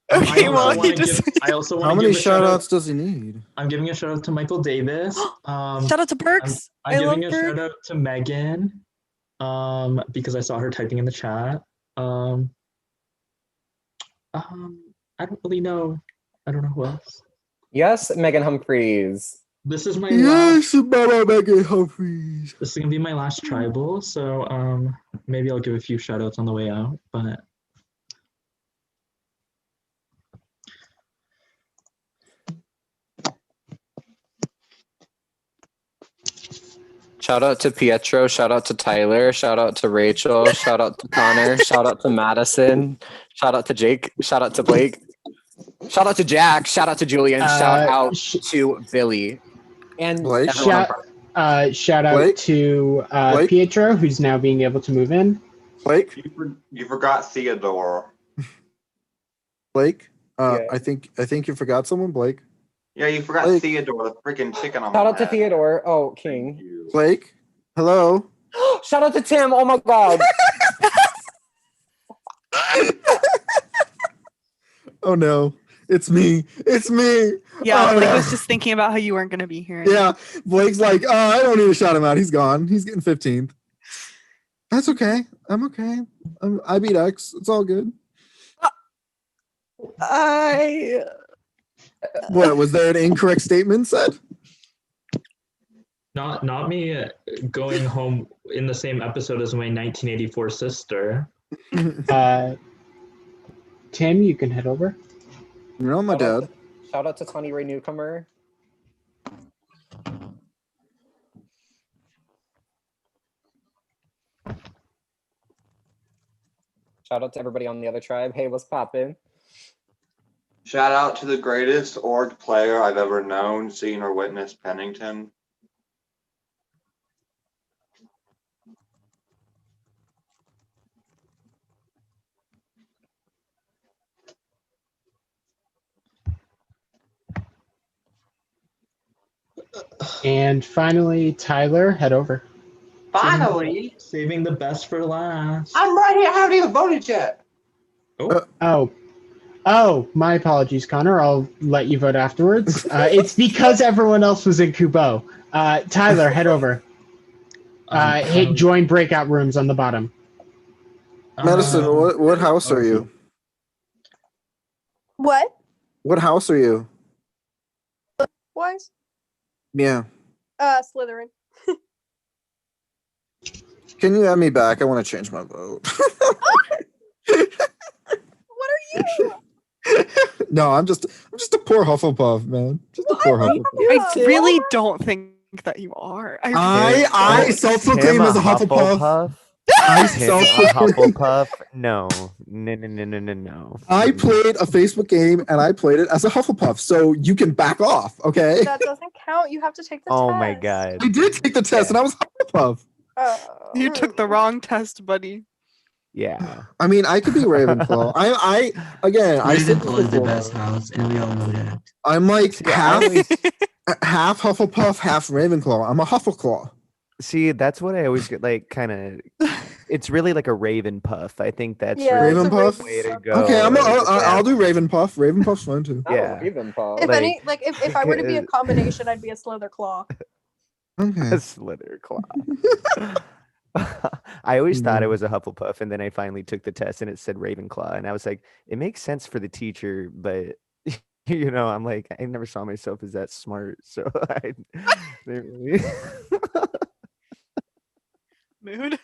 Okay, well, I also want How to many give a shout outs does he need? I'm giving a shout out to Michael Davis. Shout out to Perks. I'm I love giving a shout out to Megan, because I saw her typing in the chat. I don't really know. I don't know who else. Yes, Megan Humphreys. This is my Yes, Mama Megan Humphreys. This is gonna be my last tribal, so maybe I'll give a few shout outs on the way out, but Shout out to Pietro. Shout out to Tyler. Shout out to Rachel. Shout out to Connor. Shout out to Madison. Shout out to Jake. Shout out to Blake. Shout out to Jack. Shout out to Julian. Shout out to Billy. And Blake. Shout out Blake? to Blake? Pietro, who's now being able to move in. Blake? You forgot Theodore. Blake? Yeah. I think you forgot someone, Blake. Yeah, you forgot Blake. Theodore, the freaking chicken on Shout my out to head. Theodore. Oh, King. Blake? Hello? Shout out to Tim. Oh my God. Oh no. It's me. It's me. Yeah, Oh, Blake no. was just thinking about how you weren't going to be here. Yeah. Blake's like, oh, I don't need to shout him out. He's gone. He's getting 15th. That's okay. I'm okay. I beat X. It's all good. What was there an incorrect statement said? Not me going home in the same episode as my 1984 sister. Tim, you can head over. You're on my dad. Shout out to Tony Ray Newcomer. Shout out to everybody on the other tribe. Hey, what's poppin'? Shout out to the greatest org player I've ever known, seen, or witnessed, Pennington. And finally, Tyler, head over. Finally? Saving the best for last. I'm right here. I haven't even voted yet. Oh, my apologies, Connor. I'll let you vote afterwards. It's because everyone else was in Kubo. Tyler, head over. Hit join breakout rooms on the bottom. Madison, what house are you? What? What house are you? Wise? Yeah. Slytherin. Can you add me back? I want to change my vote. What are you? No, I'm just a poor Hufflepuff, man. Just a poor Hufflepuff. I really don't think that you are. I self-proclaim as a Hufflepuff. I self-proclaim. Hufflepuff. No. No. I played a Facebook game and I played it as a Hufflepuff, so you can back off, okay? That doesn't count. You have to take the Oh test. my God. I did take the test and I was Hufflepuff. You took the wrong test, buddy. Yeah. I mean, I could be Ravenclaw. I said Ravenclaw is the best house, and we all know that. I'm like half Hufflepuff, half Ravenclaw. I'm a Huffleclaw. See, that's what I always get, like, kind of. It's really like a Raven Puff. I think that's Yeah, really it's a Ravenpuff? the way to go. Okay, I'll do Ravenpuff. Ravenpuff's fun too. Yeah. Ravenpuff. If I were to be a combination, I'd be a Slitherclaw. Okay. A Slither Claw. I always thought it was a Hufflepuff, and then I finally took the test, and it said Ravenclaw, and I was like, it makes sense for the teacher, but I'm like, I never saw myself as that smart, so I didn't really. Mood.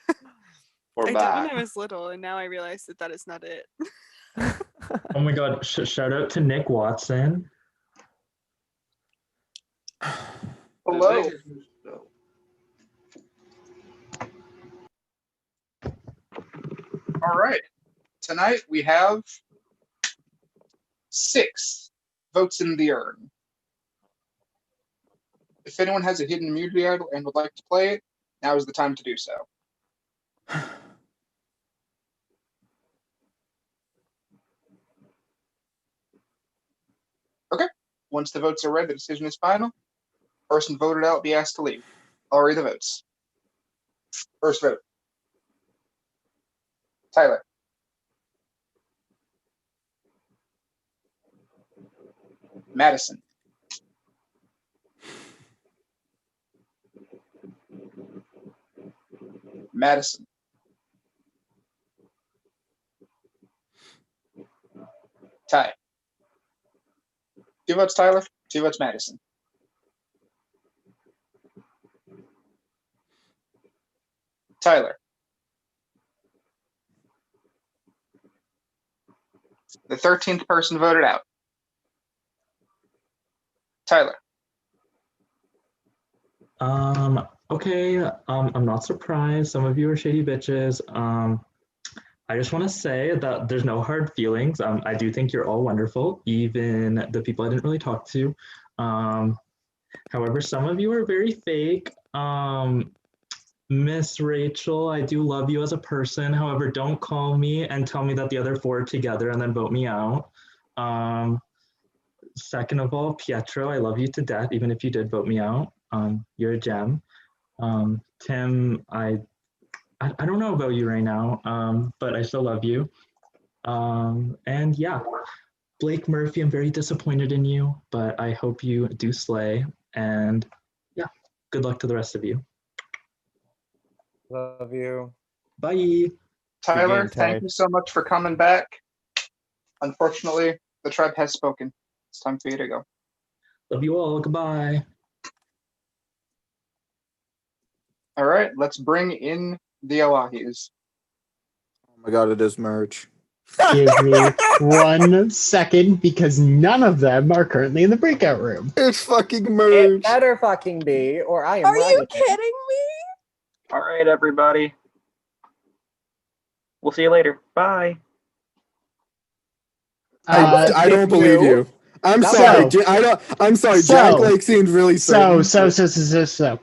We're I did back. when I was little, and now I realize that is not it. Oh my God! Shout out to Nick Watson. Hello. All right. Tonight we have 6 votes in the urn. If anyone has a hidden immunity idol and would like to play it, now is the time to do so. Okay. Once the votes are read, the decision is final. Person voted out will be asked to leave. I'll read the votes. First vote. Tyler. Madison. Madison. Ty. 2 votes Tyler, 2 votes Madison. Tyler. The 13th person voted out. Tyler. Okay. I'm not surprised. Some of you are shady bitches. I just want to say that there's no hard feelings. I do think you're all wonderful, even the people I didn't really talk to. However, some of you are very fake. Miss Rachel, I do love you as a person. However, don't call me and tell me that the other four are together and then vote me out. Second of all, Pietro, I love you to death, even if you did vote me out. You're a gem. Tim, I don't know about you right now, but I still love you. And yeah, Blake Murphy, I'm very disappointed in you, but I hope you do slay. And yeah, good luck to the rest of you. Love you. Bye. Tyler, game, thank Ty. you so much for coming back. Unfortunately, the tribe has spoken. It's time for you to go. Love you all. Goodbye. All right, let's bring in the Elahis. Oh my god, it is merch. Give me 1 second because none of them are currently in the breakout room. It's fucking It merch. better fucking be, or I am Are you writing. kidding me? All right, everybody. We'll see you later. Bye. I don't believe you. I'm So- sorry. I'm sorry. Jack Lake seemed really certain. So.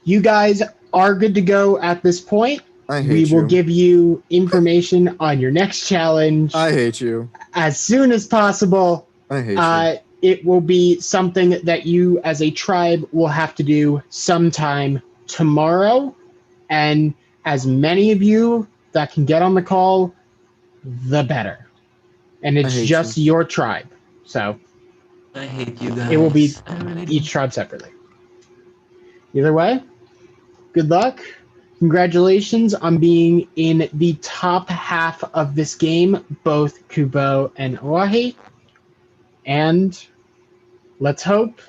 You guys are good to go at this point. I hate We will you. give you information on your next challenge I hate you. as soon as possible. I hate you. It will be something that you as a tribe will have to do sometime tomorrow. And as many of you that can get on the call, the better. And it's hate just your tribe. So I hate you guys. it will be I really do. each tribe separately. Either way, good luck. Congratulations on being in the top half of this game, both Kubo and Oahi. And let's hope